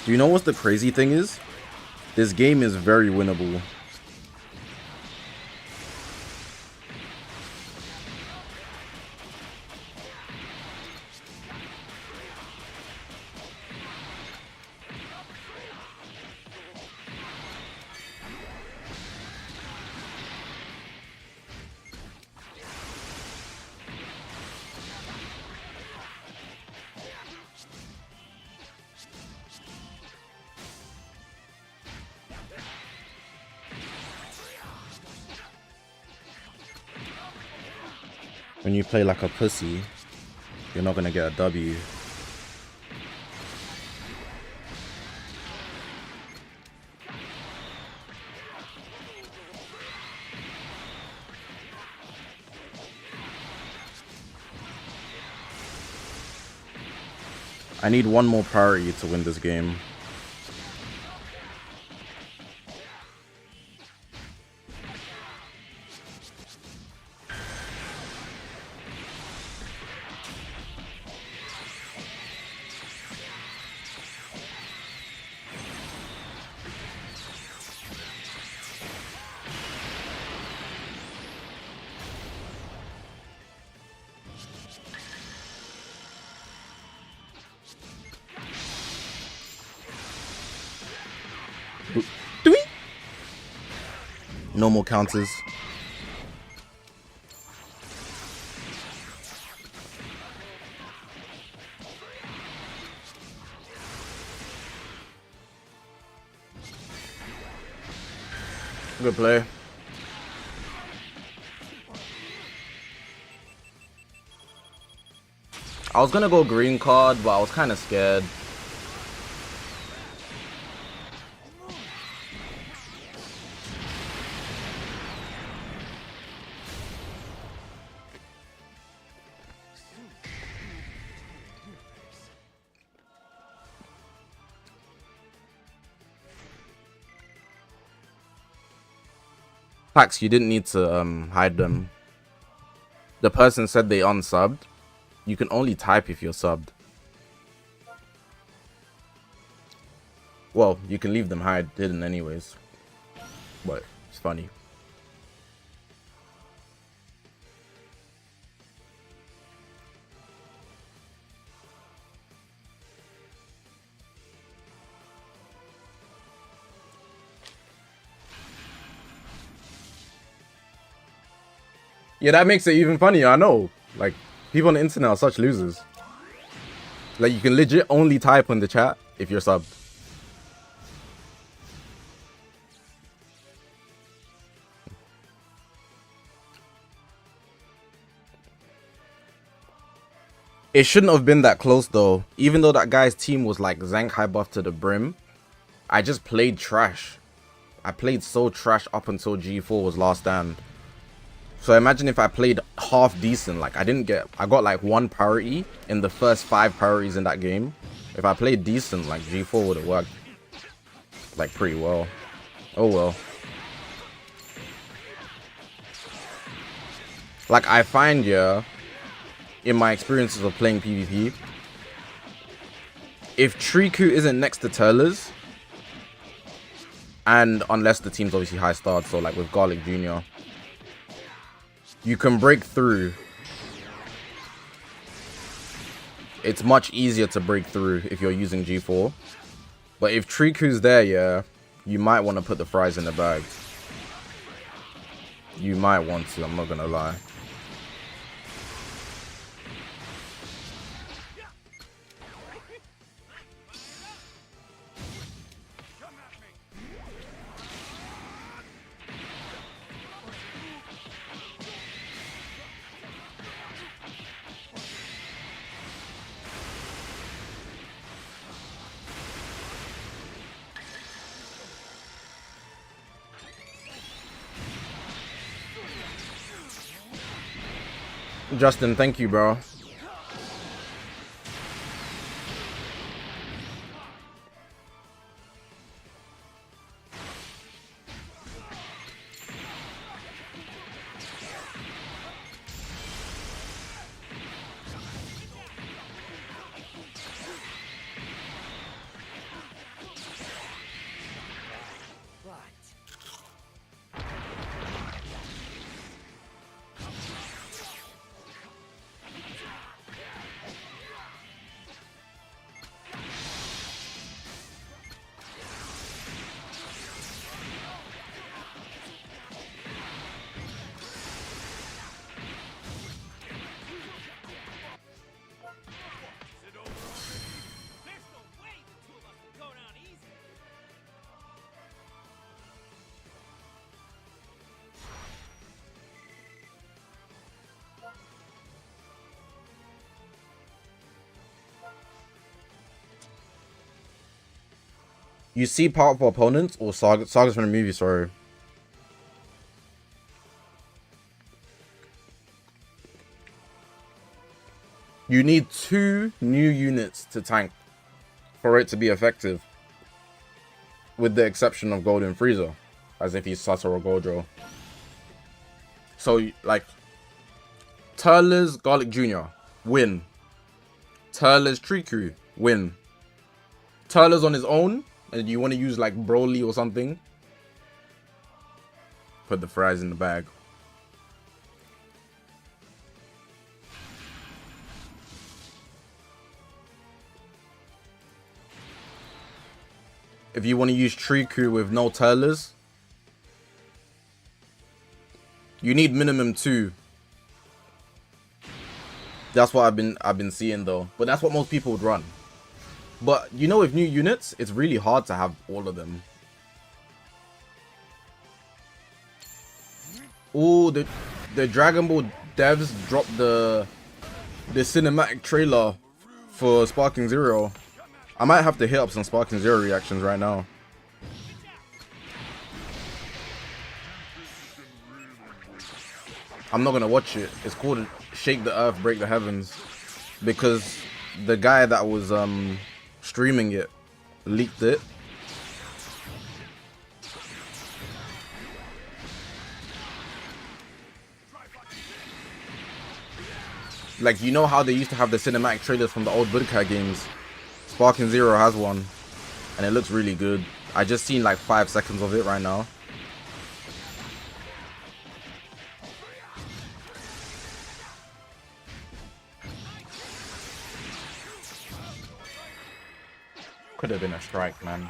Speaker 2: Do you know what the crazy thing is? This game is very winnable. When you play like a pussy, you're not gonna get a W. I need one more priority to win this game. No more counters. Good play. I was gonna go green card, but I was kind of scared. Pax, you didn't need to hide them. The person said they unsubbed. You can only type if you're subbed. Well, you can leave them hidden anyways. But it's funny. Yeah, that makes it even funnier, I know. Like, people on the internet are such losers. Like, you can legit only type on the chat if you're subbed. It shouldn't have been that close, though. Even though that guy's team was, like, Zank high buff to the brim, I just played trash. I played so trash up until G4 was last stand. So imagine if I played half decent. Like, I got like 1 priority in the first 5 priorities in that game. If I played decent, like, G4 would have worked like pretty well. Oh well. Like, I find, yeah, in my experiences of playing PvP, if Triku isn't next to TURLES, and unless the team's obviously high starred, so like with Garlic Jr., you can break through. It's much easier to break through if you're using G4. But if Triku's there, yeah, you might want to put the fries in the bag. You might want to, I'm not gonna lie. Justin, thank you, bro. You see powerful opponents or sagas from the movie, sorry. You need 2 new units to tank for it to be effective. With the exception of Golden Frieza. As if he's Satoru Gojo. So, like, TURLES Garlic Jr. win. TURLES Triku win. TURLES on his own, and you want to use like Broly or something, put the fries in the bag. If you want to use Triku with no TURLES, you need minimum 2. That's what I've been seeing though. But that's what most people would run. But you know, with new units, it's really hard to have all of them. Oh, the Dragon Ball devs dropped the cinematic trailer for Sparking Zero. I might have to hit up some Sparking Zero reactions right now. I'm not gonna watch it. It's called Shake the Earth, Break the Heavens, because the guy that was streaming it leaked it. Like, you know how they used to have the cinematic trailers from the old Budokai games? Sparking Zero has one, and it looks really good. I just seen like 5 seconds of it right now. Could have been a strike, man.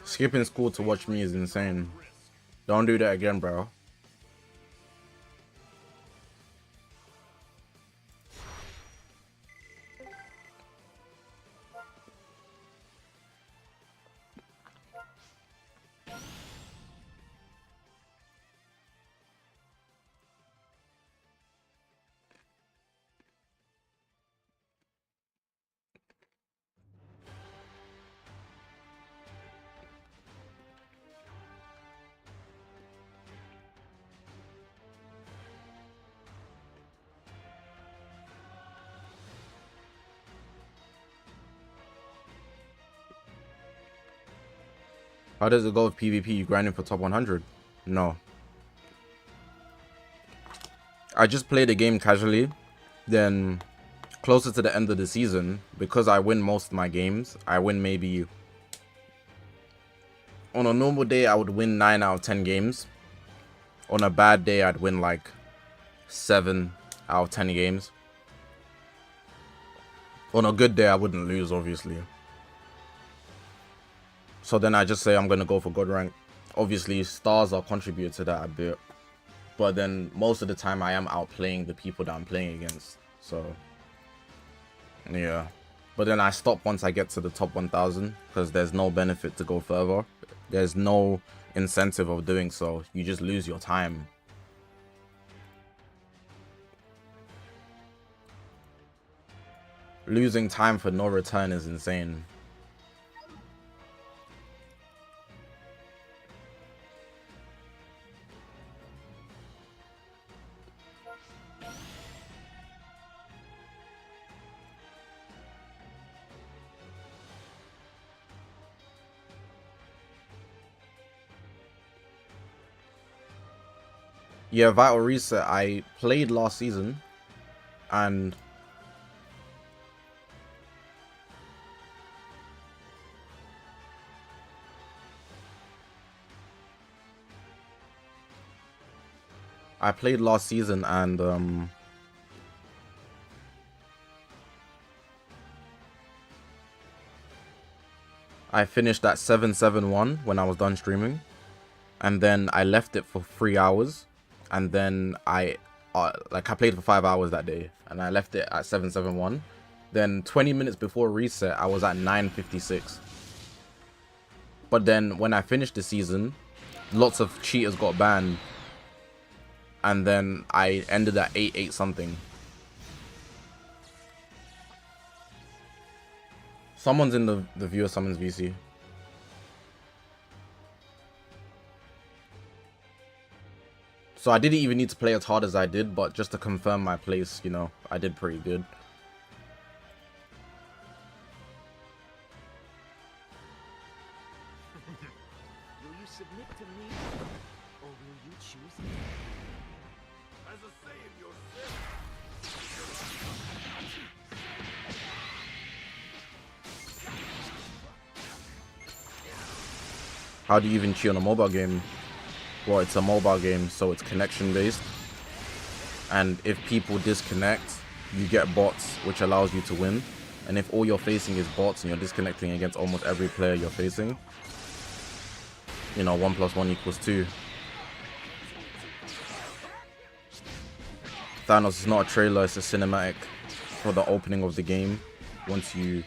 Speaker 2: Skipping school to watch me is insane. Don't do that again, bro. How does it go with PvP? You grinding for top 100? No. I just play the game casually. Then, closer to the end of the season, because I win most of my games, I win maybe... On a normal day, I would win 9 out of 10 games. On a bad day, I'd win like 7 out of 10 games. On a good day, I wouldn't lose, obviously. So then I just say I'm going to go for God rank. Obviously, stars are contributed to that a bit. But then most of the time I am outplaying the people that I'm playing against. So, yeah. But then I stop once I get to the top 1000. Because there's no benefit to go further. There's no incentive of doing so. You just lose your time. Losing time for no return is insane. Yeah, Vital Reset, I played last season, and I finished at 771 when I was done streaming, and then I left it for 3 hours. And then I played for 5 hours that day, and I left it at 771, Then 20 minutes before reset, I was at 956. But then when I finished the season, lots of cheaters got banned. And then I ended at 8 something. Someone's in the viewer summons VC. So I didn't even need to play as hard as I did, but just to confirm my place, you know, I did pretty good.
Speaker 3: Will you submit to me, or will you choose me? As a Saiyan yourself.
Speaker 2: How do you even cheat on a mobile game? Well, it's a mobile game, so it's connection based. And if people disconnect, you get bots, which allows you to win. And if all you're facing is bots and you're disconnecting against almost every player you're facing, you know, 1 + 1 = 2. Thanos is not a trailer, it's a cinematic for the opening of the game. Once you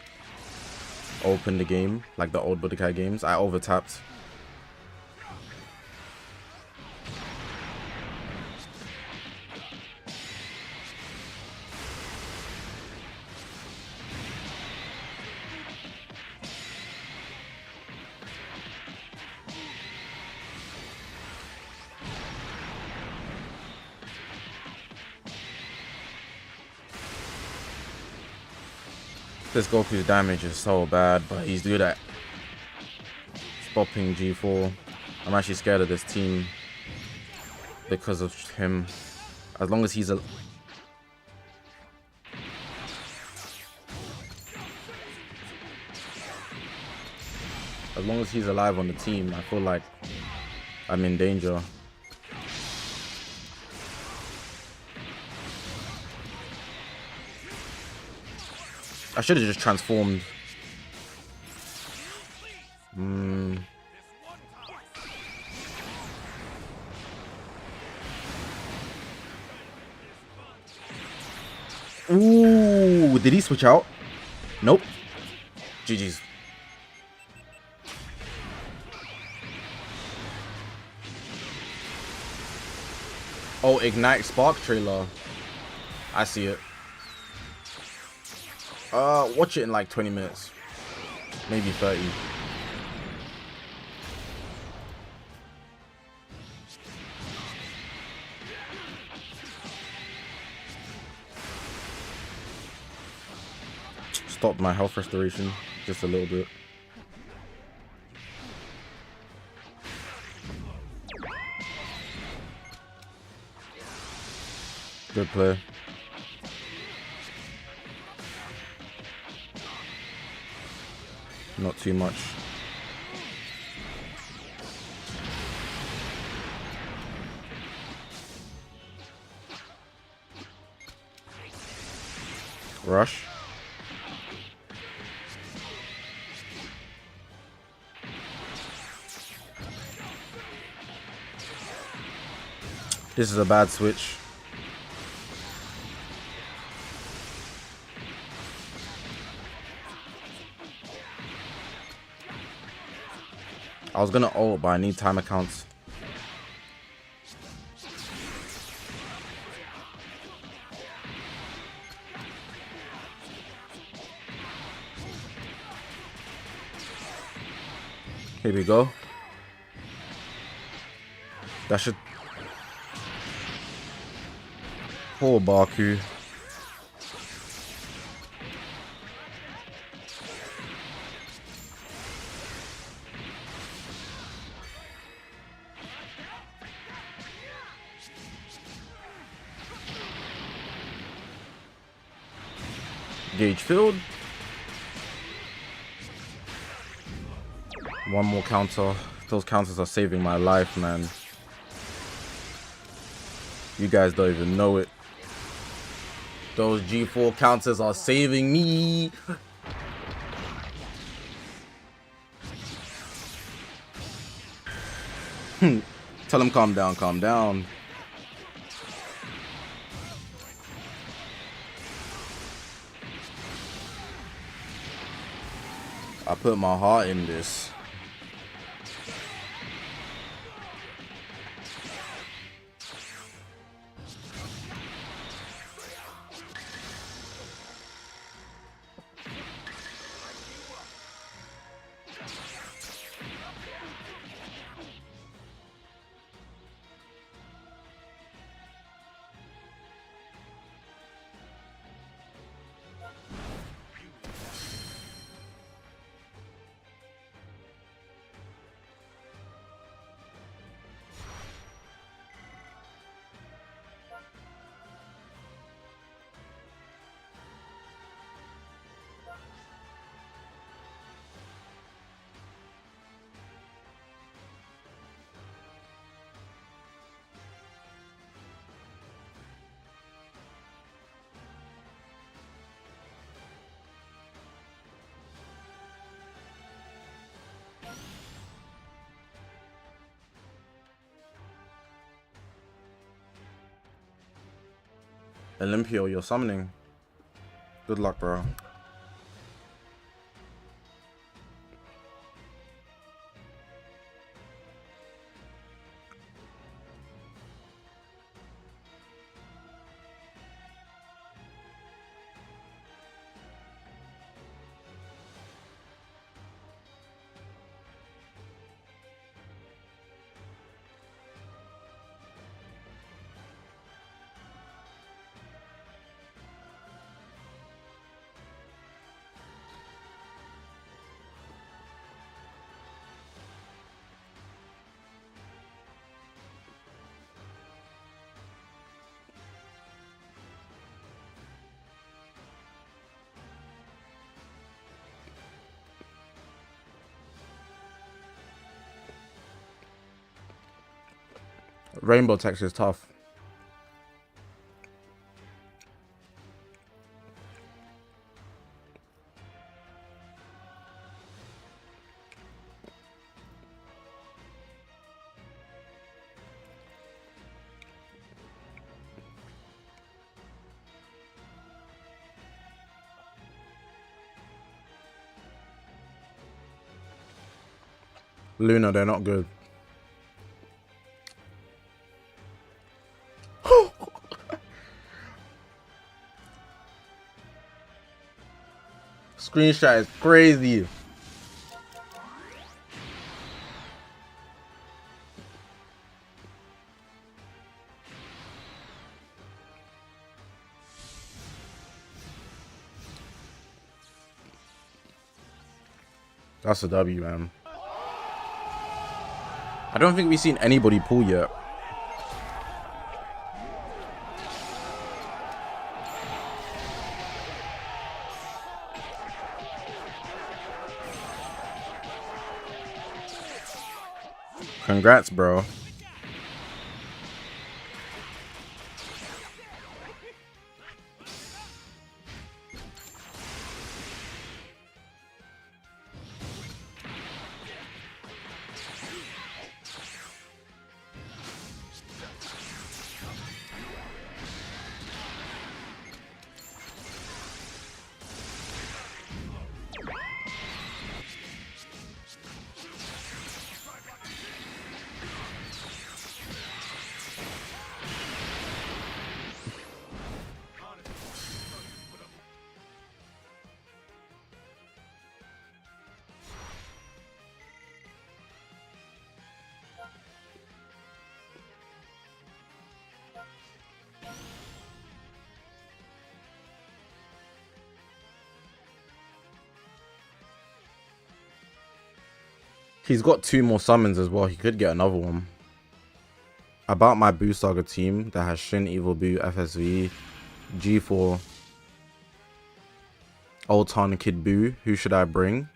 Speaker 2: open the game, like the old Budokai games, I overtapped. This Goku's damage is so bad, but he's good at stopping G4. I'm actually scared of this team because of him. As long as he's a... As long as he's alive on the team, I feel like I'm in danger. I should have just transformed. Ooh, did he switch out? Nope. GG's. Oh, Ignite Spark trailer. I see it. Watch it in like 20 minutes. Maybe 30. Stop my health restoration just a little bit. Good play. Not too much. Rush. This is a bad switch. I was gonna ult, but I need timer counts. Here we go. That should... Poor Baku. Gauge filled. One more counter. Those counters are saving my life, man. You guys don't even know it. Those G4 counters are saving me. Tell him calm down, calm down. I put my heart in this. Olympio, you're summoning. Good luck, bro. Rainbow text is tough. Luna, they're not good. Screenshot is crazy. That's a W, man. I don't think we've seen anybody pull yet. Congrats, bro. He's got 2 more summons as well. He could get another one. About my Boo Saga team that has Shin, Evil Boo, FSV, G4, Ulton, Kid Boo. Who should I bring?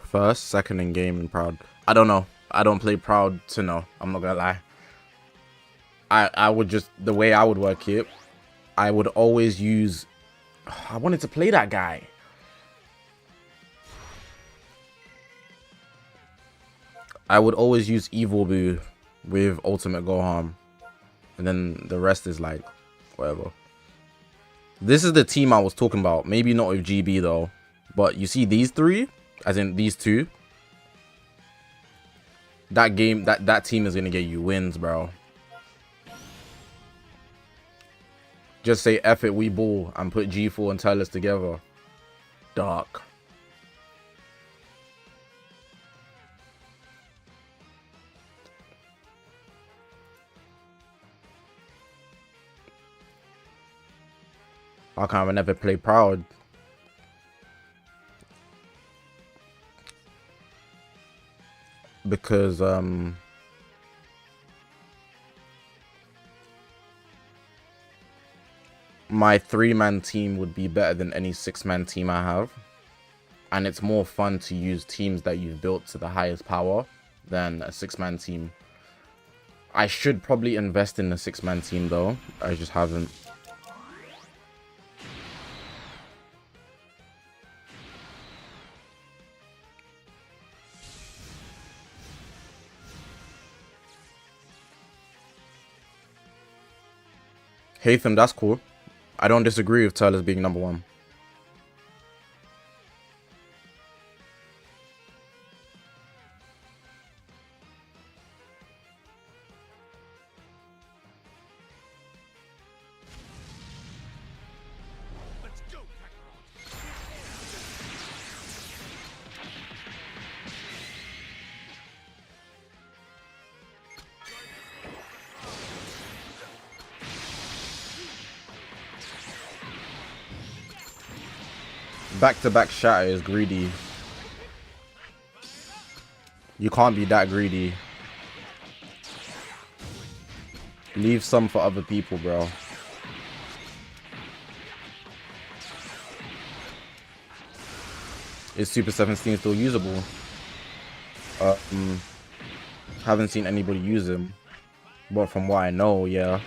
Speaker 2: First, second in game, and Proud. I don't know. I don't play Proud to know. I'm not gonna lie. I would just, the way I would work it, I would always use, I wanted to play that guy. I would always use Evil Boo with Ultimate Gohan. And then the rest is like, whatever. This is the team I was talking about. Maybe not with GB though. But you see these three, as in these two, that game, that team is gonna get you wins, bro. Just say F it, we ball, and put G4 and TURLES together. Dark. How come I never play Proud? Because my 3-man team would be better than any 6-man team I have, and it's more fun to use teams that you've built to the highest power than a 6-man team. I should probably invest in a 6-man team though, I just haven't. Hatham, that's cool. I don't disagree with TURLES being number 1.
Speaker 3: Let's go, Kakarot.
Speaker 2: Back-to-back shatter is greedy. You can't be that greedy. Leave some for other people, bro. Is Super 17 still usable? Haven't seen anybody use him, but from what I know, yeah.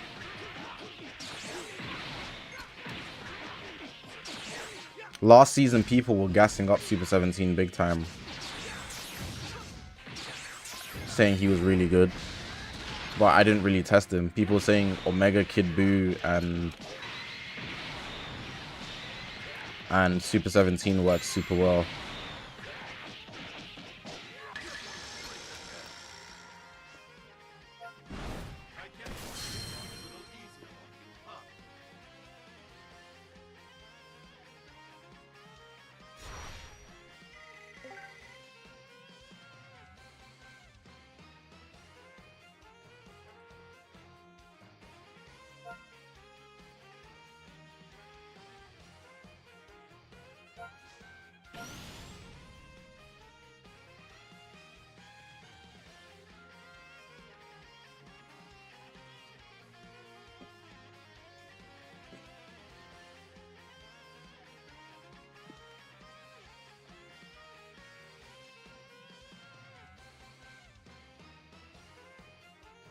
Speaker 2: Last season, people were gassing up Super 17 big time, saying he was really good, but I didn't really test him. People saying Omega Kid Buu and Super 17 works super well.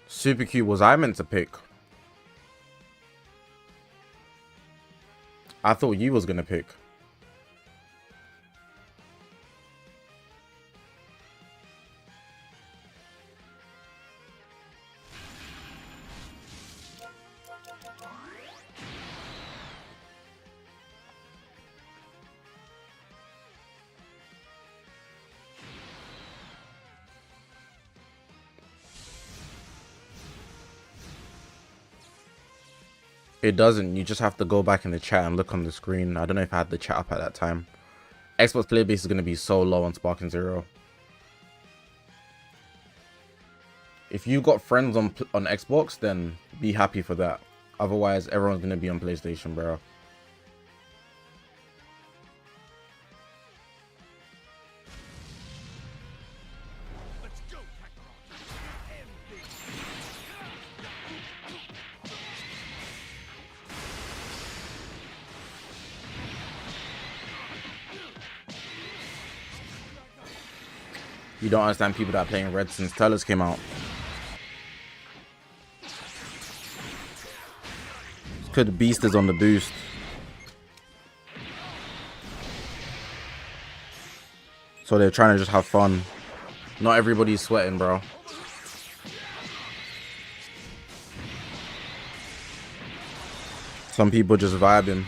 Speaker 2: Super Q was I meant to pick? I thought you was gonna pick. It doesn't. You just have to go back in the chat and look on the screen. I don't know if I had the chat up at that time. Xbox player base is going to be so low on Sparking Zero. If you got friends on Xbox, then be happy for that. Otherwise, everyone's going to be on PlayStation, bro.
Speaker 3: Let's go, Kakarot.
Speaker 2: You don't understand people that are playing Red since TURLES came out. Because the beast is on the boost. So they're trying to just have fun. Not everybody's sweating, bro. Some people just vibing.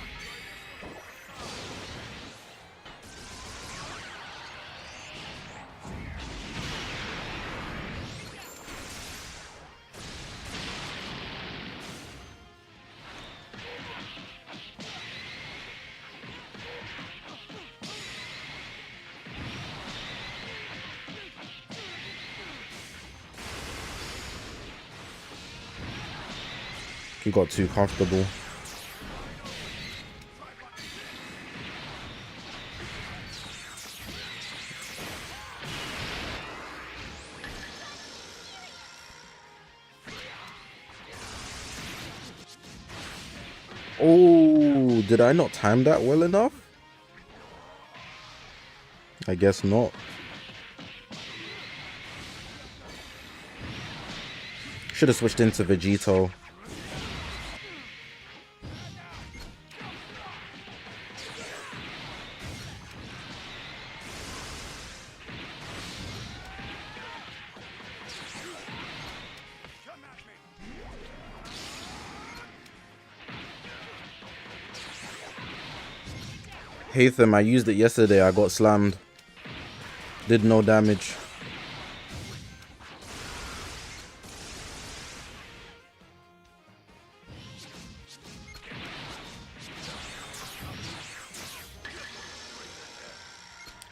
Speaker 2: He got too comfortable. Oh, did I not time that well enough? I guess not. Should have switched into Vegito. Hatham, I used it yesterday. I got slammed. Did no damage.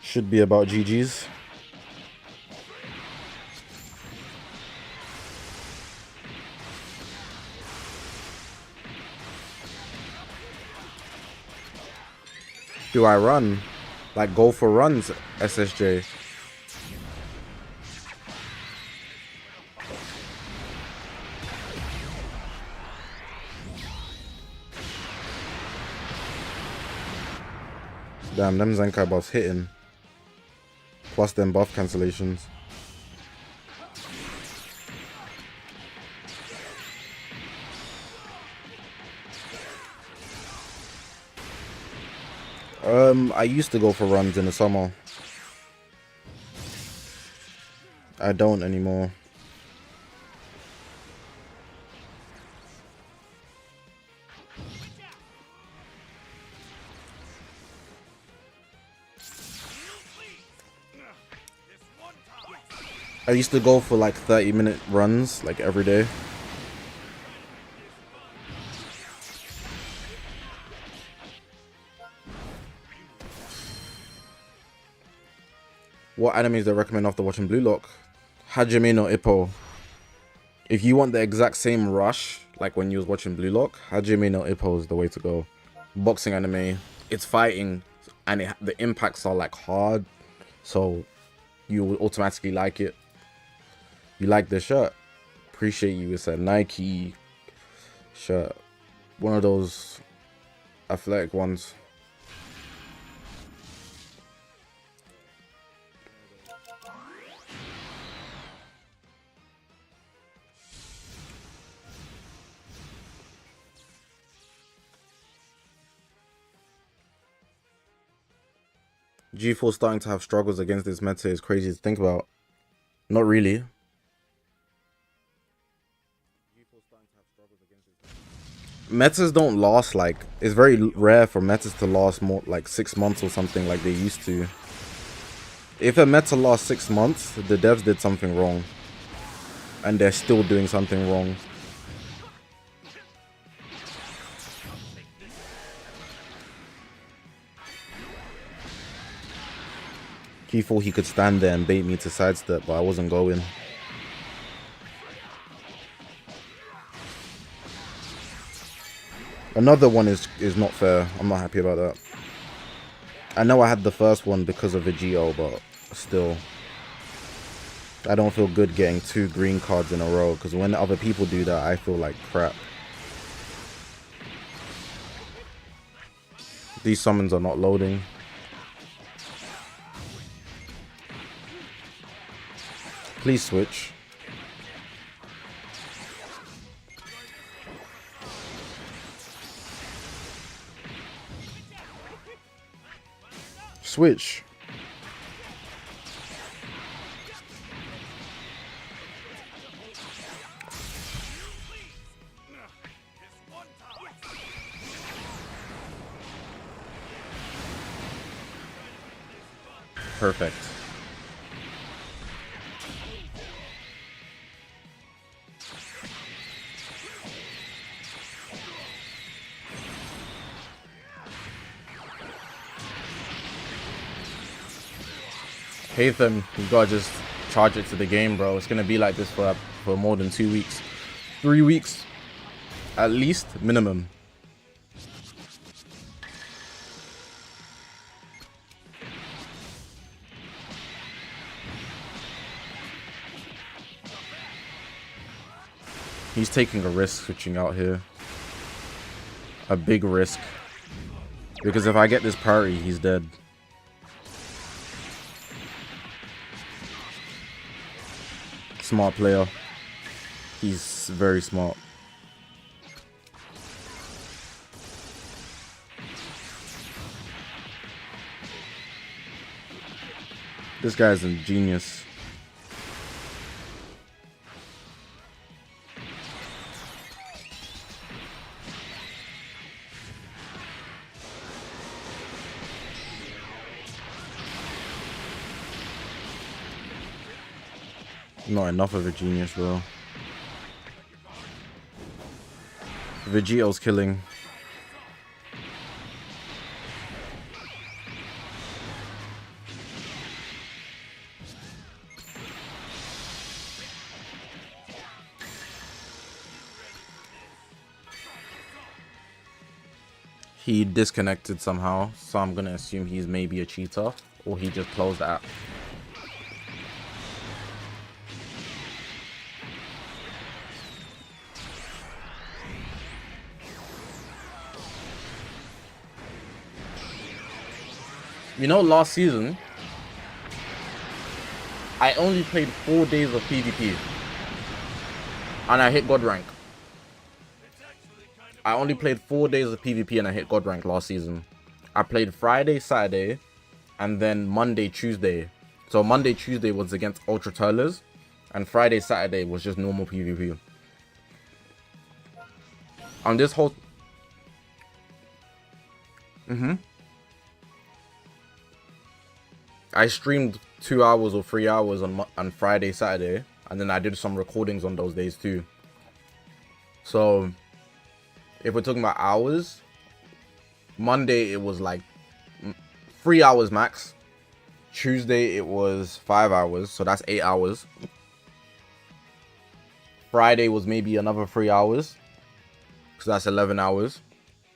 Speaker 2: Should be about GG's. Do I run? Like go for runs, SSJ? Damn, them Zenkai buffs hitting. Plus them buff cancellations. I used to go for runs in the summer. I don't anymore. I used to go for like 30-minute runs, like every day. What animes do I recommend after watching Blue Lock? Hajime no Ippo. If you want the exact same rush, like when you was watching Blue Lock, Hajime no Ippo is the way to go. Boxing anime, it's fighting, and the impacts are like hard, so you will automatically like it. You like the shirt? Appreciate you. It's a Nike shirt, one of those athletic ones. G4 starting to have struggles against this meta is crazy to think about. Not really. Metas don't last like... It's very rare for metas to last more like 6 months or something like they used to. If a meta lasts 6 months, the devs did something wrong. And they're still doing something wrong. He thought he could stand there and bait me to sidestep, but I wasn't going. Another one is not fair. I'm not happy about that. I know I had the first one because of the Geo, but still. I don't feel good getting 2 green cards in a row, because when other people do that, I feel like crap. These summons are not loading. Please switch. Switch. Perfect. Hatham, you gotta just charge it to the game, bro. It's gonna be like this for more than 2 weeks. 3 weeks. At least minimum. He's taking a risk switching out here. A big risk. Because if I get this parry, he's dead. Smart player. He's very smart. This guy's a genius. Not enough of a genius, bro. Vegito's killing. He disconnected somehow, so I'm gonna assume he's maybe a cheater, or he just closed the app. You know, last season, I only played 4 days of PvP. And I hit God rank. I only played 4 days of PvP and I hit God rank last season. I played Friday, Saturday, and then Monday, Tuesday. So Monday, Tuesday was against Ultra TURLES, and Friday, Saturday was just normal PvP. On this whole... I streamed 2 hours or 3 hours on Friday, Saturday, and then I did some recordings on those days too. So, if we're talking about hours, Monday it was like 3 hours max. Tuesday it was 5 hours, so that's 8 hours. Friday was maybe another 3 hours, so that's 11 hours.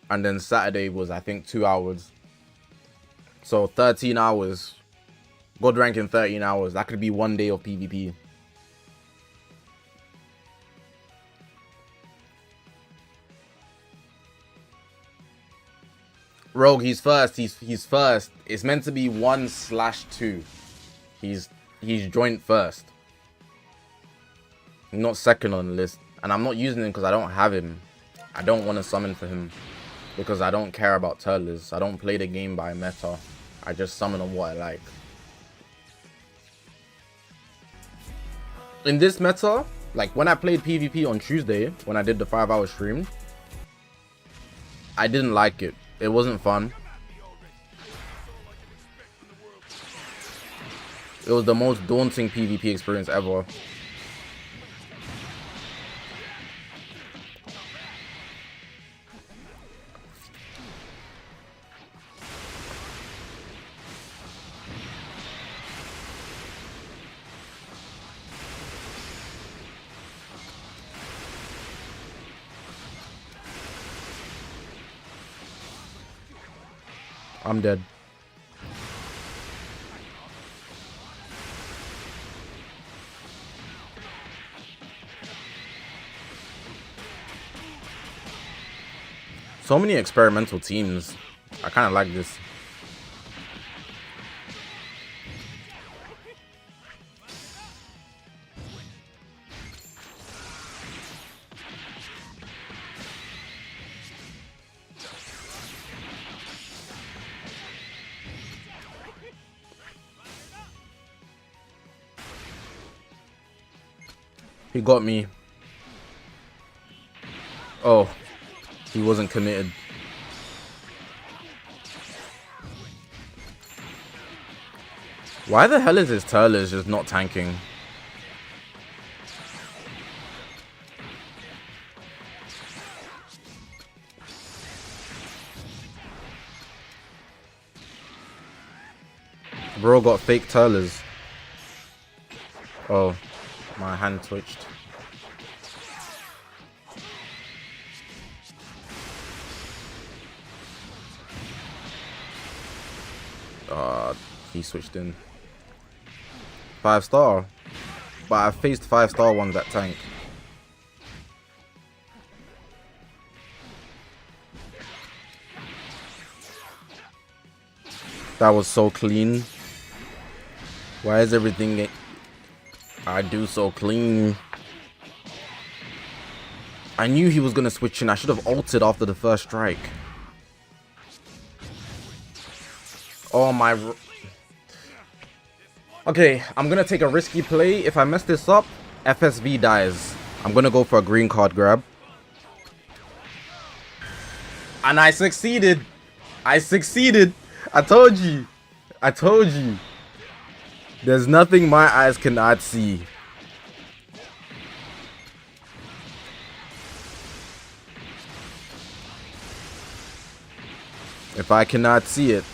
Speaker 2: And then Saturday was, I think, 2 hours. So 13 hours. God rank in 13 hours. That could be 1 day of PvP. Rogue, he's first. He's first. It's meant to be 1/2. He's joint first. Not second on the list. And I'm not using him because I don't have him. I don't want to summon for him. Because I don't care about TURLES. I don't play the game by meta. I just summon on what I like. In this meta, like when I played PvP on Tuesday, when I did the 5-hour stream, I didn't like it. It wasn't fun. It was the most daunting PvP experience ever. I'm dead. So many experimental teams. I kind of like this. He got me. Oh, he wasn't committed. Why the hell is his TURLES just not tanking? Bro got fake TURLES. Oh. My hand twitched. He switched in. 5-star. But I faced 5-star ones that tank. That was so clean. Why is everything I do so clean? I knew he was gonna switch in. I should have ulted after the first strike. Oh my. Okay, I'm gonna take a risky play. If I mess this up, FSV dies. I'm gonna go for a green card grab. And I succeeded. I succeeded. I told you. I told you. There's nothing my eyes cannot see. If I cannot see it,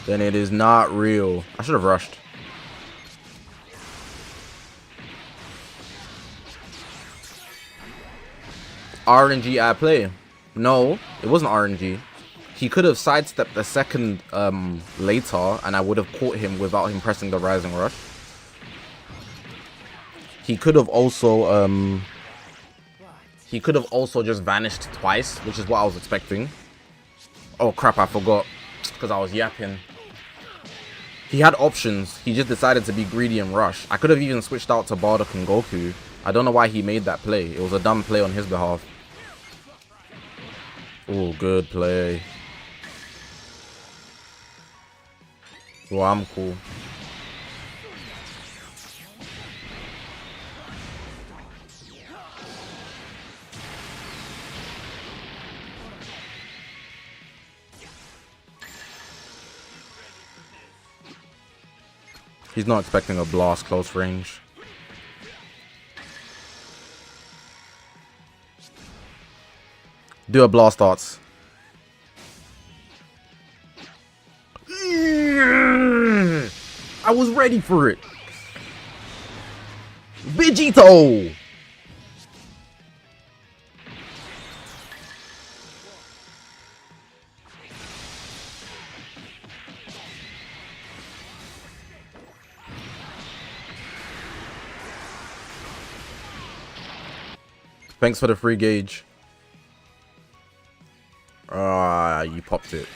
Speaker 2: then it is not real. I should have rushed. RNG I play. No, it wasn't RNG. He could have sidestepped a second later and I would have caught him without him pressing the rising rush. He could have also just vanished twice, which is what I was expecting. Oh crap, I forgot because I was yapping. He had options. He just decided to be greedy and rush. I could have even switched out to Bardock and Goku. I don't know why he made that play. It was a dumb play on his behalf. Oh, good play. Well, I'm cool. He's not expecting a blast close range. Do a blast arts. I was ready for it. Vegito. Thanks for the free gauge. Ah, you popped it.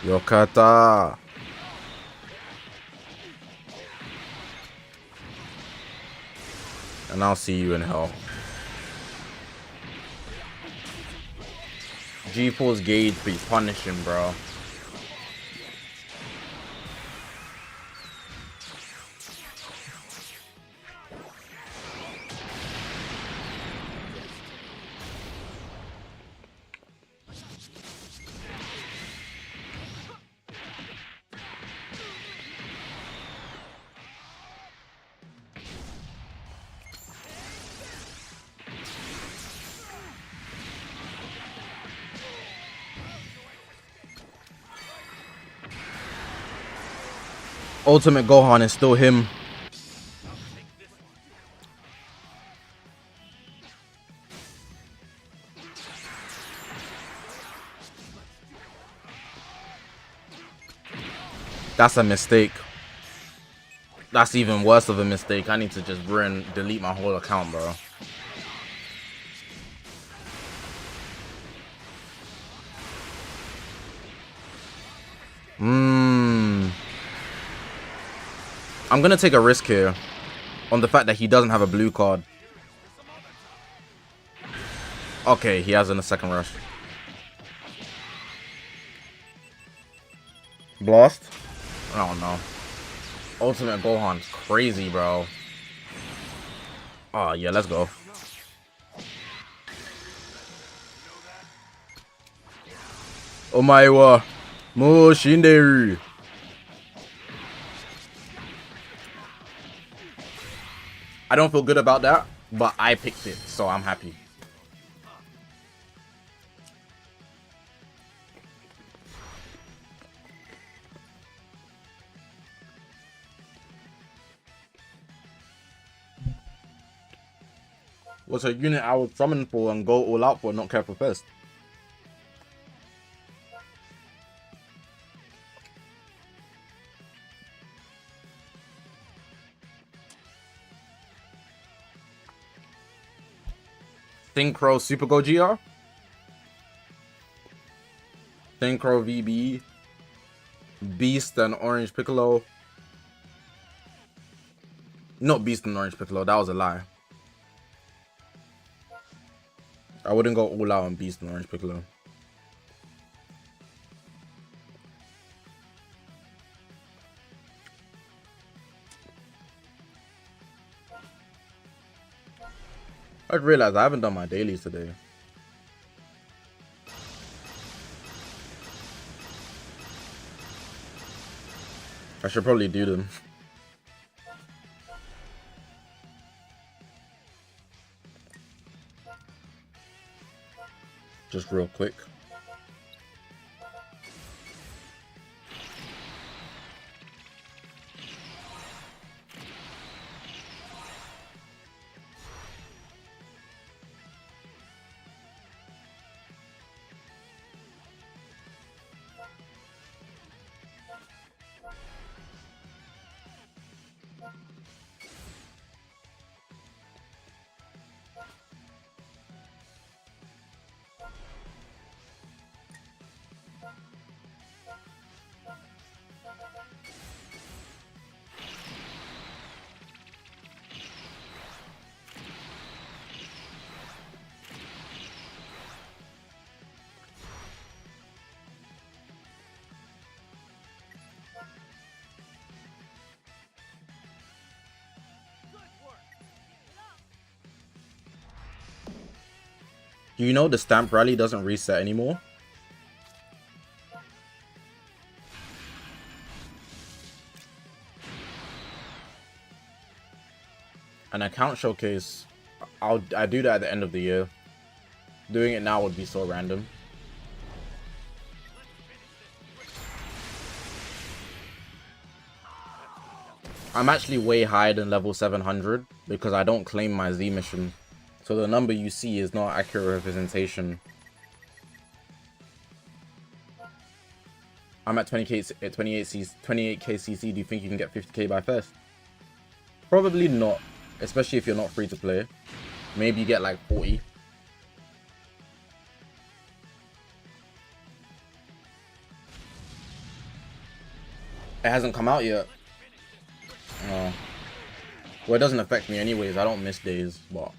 Speaker 2: Yokata. And I'll see you in hell. G4's gauge be punishing, bro. Ultimate Gohan is still him. That's a mistake. That's even worse of a mistake. I need to just delete my whole account, bro. I'm gonna take a risk here on the fact that he doesn't have a blue card. Okay, he has in a second rush. Blast? Oh no. Ultimate Gohan's crazy, bro. Oh yeah, let's go. Omae wa mou shinderu. I don't feel good about that, but I picked it, so I'm happy. was a unit I would summon for and go all out for, not care for first. Synchro Super Go GR? Synchro VB, Beast and Orange Piccolo. Not Beast and Orange Piccolo, that was a lie. I wouldn't go all out on Beast and Orange Piccolo. I realized I haven't done my dailies today. I should probably do them. Just real quick. Do you know the stamp rally doesn't reset anymore? An account showcase, I do that at the end of the year. Doing it now would be so random. I'm actually way higher than level 700 because I don't claim my Z mission. So the number you see is not accurate representation. I'm at 28k CC. Do you think you can get 50k by first? Probably not, especially if you're not free to play. Maybe you get like 40. It hasn't come out yet. Oh. Well, it doesn't affect me anyways. I don't miss days, but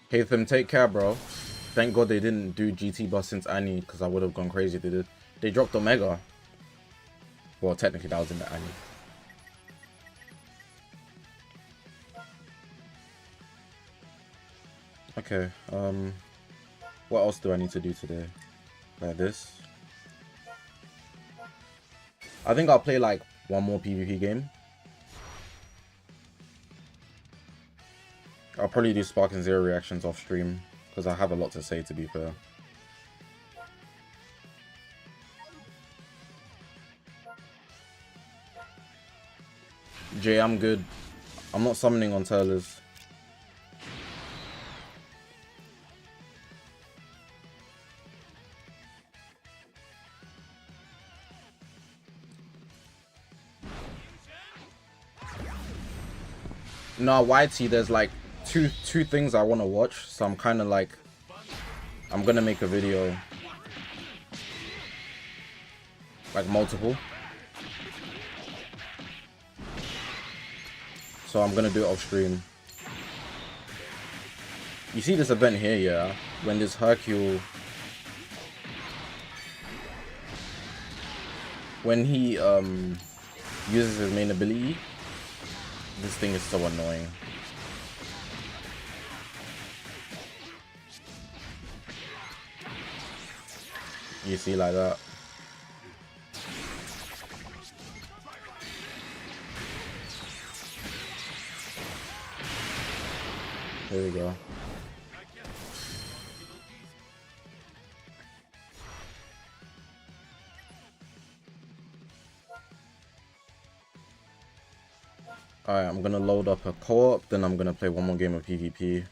Speaker 2: Hatham, take care, bro. Thank God they didn't do GT bus since Annie, because I would have gone crazy if they did. They dropped Omega. Well, technically that was in the Annie. Okay, what else do I need to do today? Like this. I think I'll play like one more PvP game. I'll probably do Spark and Zero reactions off stream because I have a lot to say, to be fair. Jay, I'm good. I'm not summoning on TURLES. No, YT, there's like two things I want to watch, so I'm kind of like, I'm gonna make a video, like multiple, so I'm gonna do it off stream. You see this event here, yeah, when this Hercule, when he uses his main ability, this thing is so annoying. You see like that. Here we go. Alright, I'm gonna load up a co-op, then I'm gonna play one more game of PvP.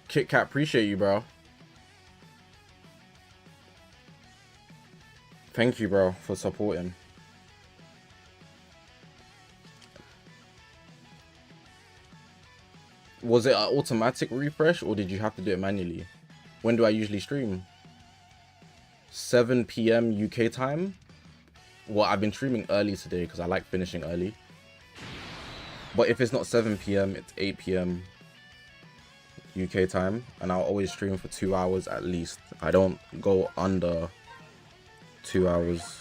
Speaker 2: Kit Kat, appreciate you, bro. Thank you, bro, for supporting. Was it an automatic refresh or did you have to do it manually? When do I usually stream? 7 PM UK time? Well, I've been streaming early today because I like finishing early. But if it's not 7 PM, it's 8 PM UK time. And I'll always stream for 2 hours at least. I don't go under 2 hours.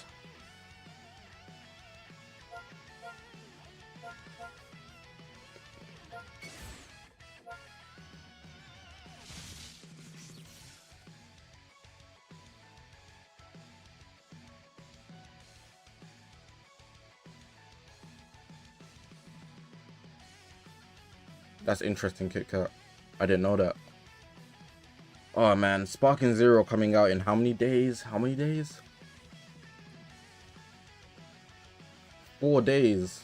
Speaker 2: That's interesting, Kit Kat. I didn't know that. Oh man, Sparking Zero coming out in how many days? How many days? 4 days.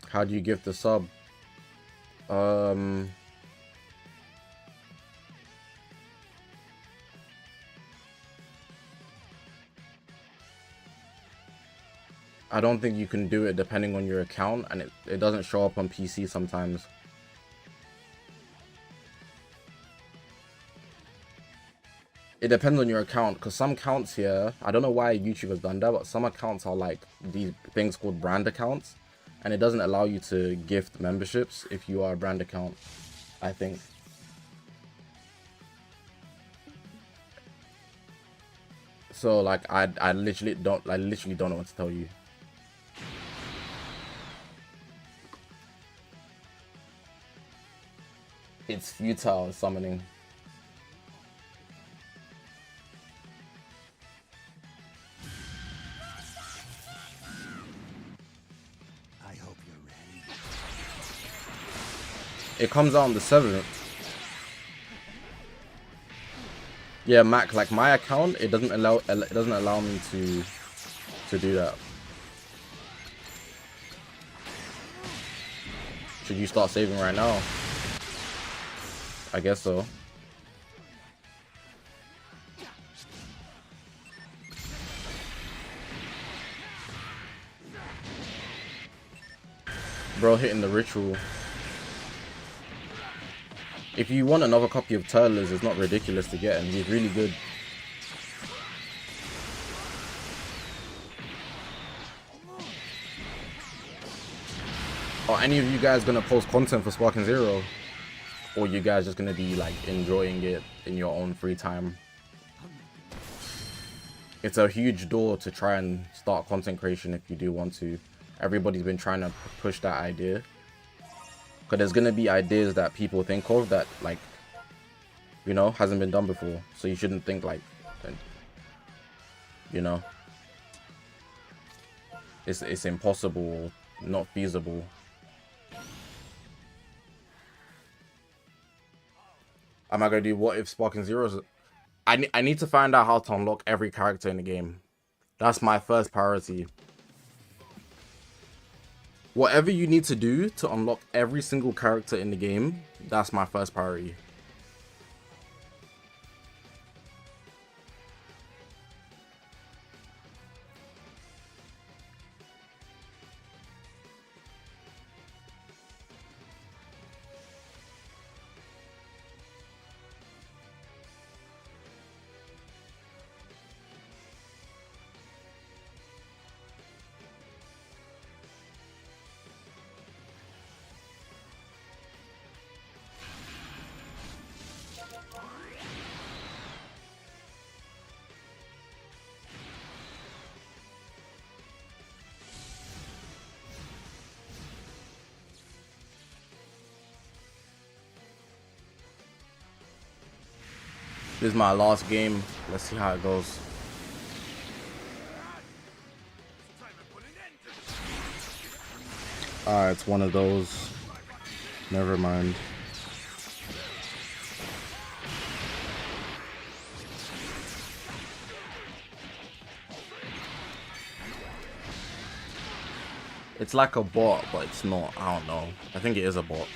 Speaker 2: How do you give the sub? I don't think you can do it depending on your account, and it doesn't show up on PC sometimes. It depends on your account, because some accounts here, I don't know why YouTube has done that, but some accounts are like these things called brand accounts, and it doesn't allow you to gift memberships if you are a brand account, I think. So like I literally don't know what to tell you. It's futile summoning.
Speaker 3: I hope you're ready.
Speaker 2: It comes out on the 7th. Yeah, Mac, like my account, it doesn't allow me to do that. Should you start saving right now? I guess so. Bro hitting the ritual. If you want another copy of TURLES, it's not ridiculous to get him. He's really good. Are any of you guys gonna post content for Sparking Zero? Or you guys just gonna be like enjoying it in your own free time? It's a huge door to try and start content creation if you do want to. Everybody's been trying to push that idea. Because there's gonna be ideas that people think of that, like, you know, hasn't been done before. So you shouldn't think like, you know, it's impossible, not feasible. Am I gonna do what if Sparking Zero's? I need to find out how to unlock every character in the game. That's my first priority. Whatever you need to do to unlock every single character in the game, that's my first priority. This is my last game. Let's see how it goes. Ah, it's one of those. Never mind. It's like a bot, but it's not. I don't know. I think it is a bot.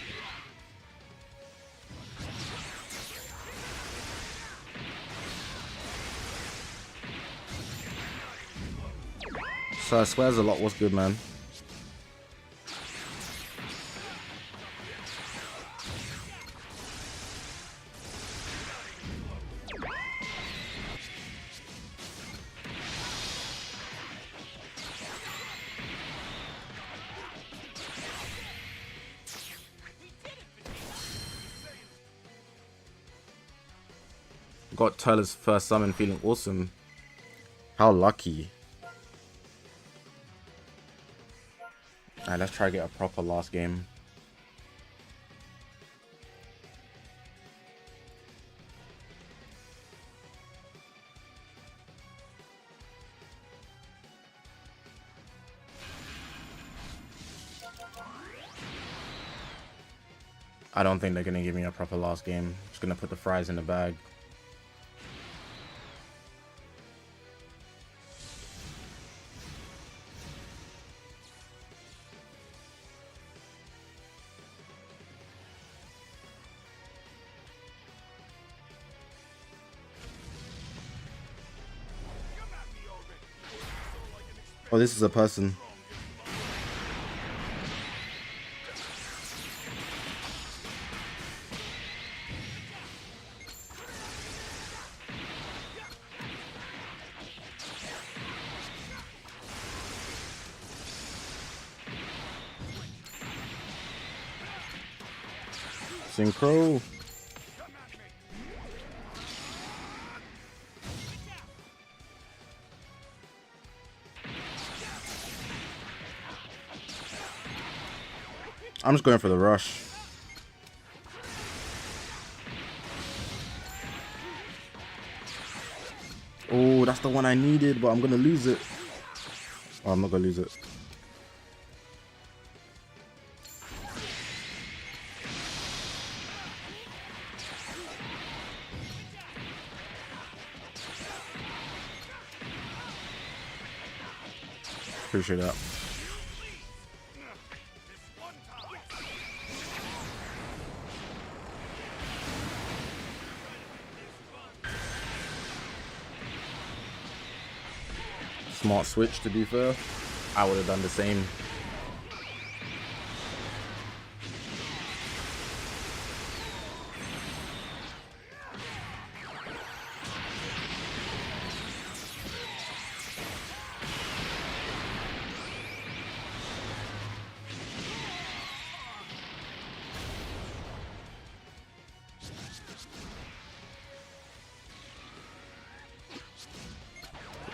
Speaker 2: So I swear there's a lot. What's good, man? Got TURLES first summon, feeling awesome. How lucky. Alright, let's try to get a proper last game. I don't think they're gonna give me a proper last game. Just gonna put the fries in the bag. Oh, this is a person. Synchro. I'm just going for the rush. Oh, that's the one I needed, but I'm gonna lose it. Oh, I'm not gonna lose it. Appreciate that. Smart switch, to be fair. I would have done the same.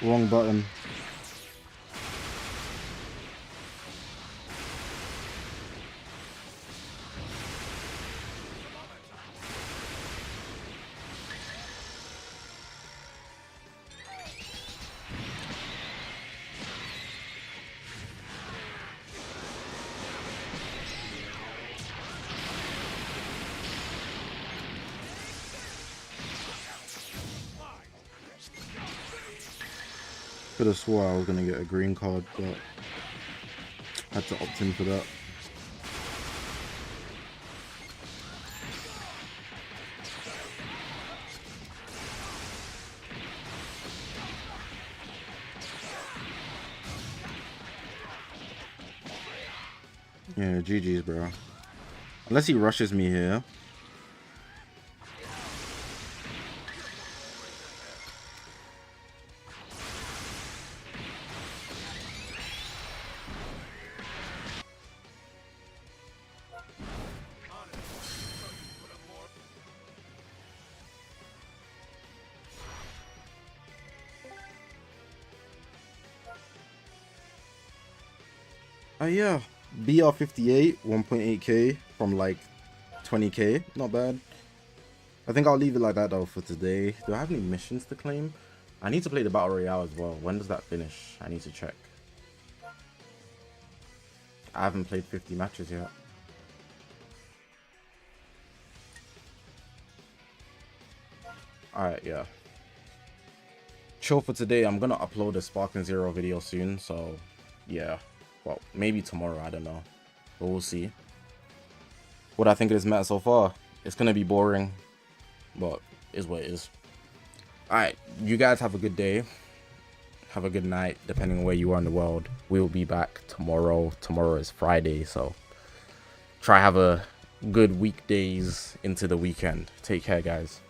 Speaker 2: Wrong button. Could have swore I was gonna get a green card, but had to opt in for that. Yeah, GG's, bro. Unless he rushes me here. Yeah, BR58, 1.8k from like 20k, not bad. I think I'll leave it like that though for today. Do I have any missions to claim? I need to play the Battle Royale as well. When does that finish? I need to check. I haven't played 50 matches yet. Alright, yeah. Chill for today. I'm gonna upload a Sparking Zero video soon, so yeah. Well, maybe tomorrow, I don't know. But we'll see. What I think of this meta so far, it's gonna be boring, but is what it is. Alright, you guys have a good day. Have a good night, depending on where you are in the world. We'll be back tomorrow. Tomorrow is Friday, so try have a good weekdays into the weekend. Take care, guys.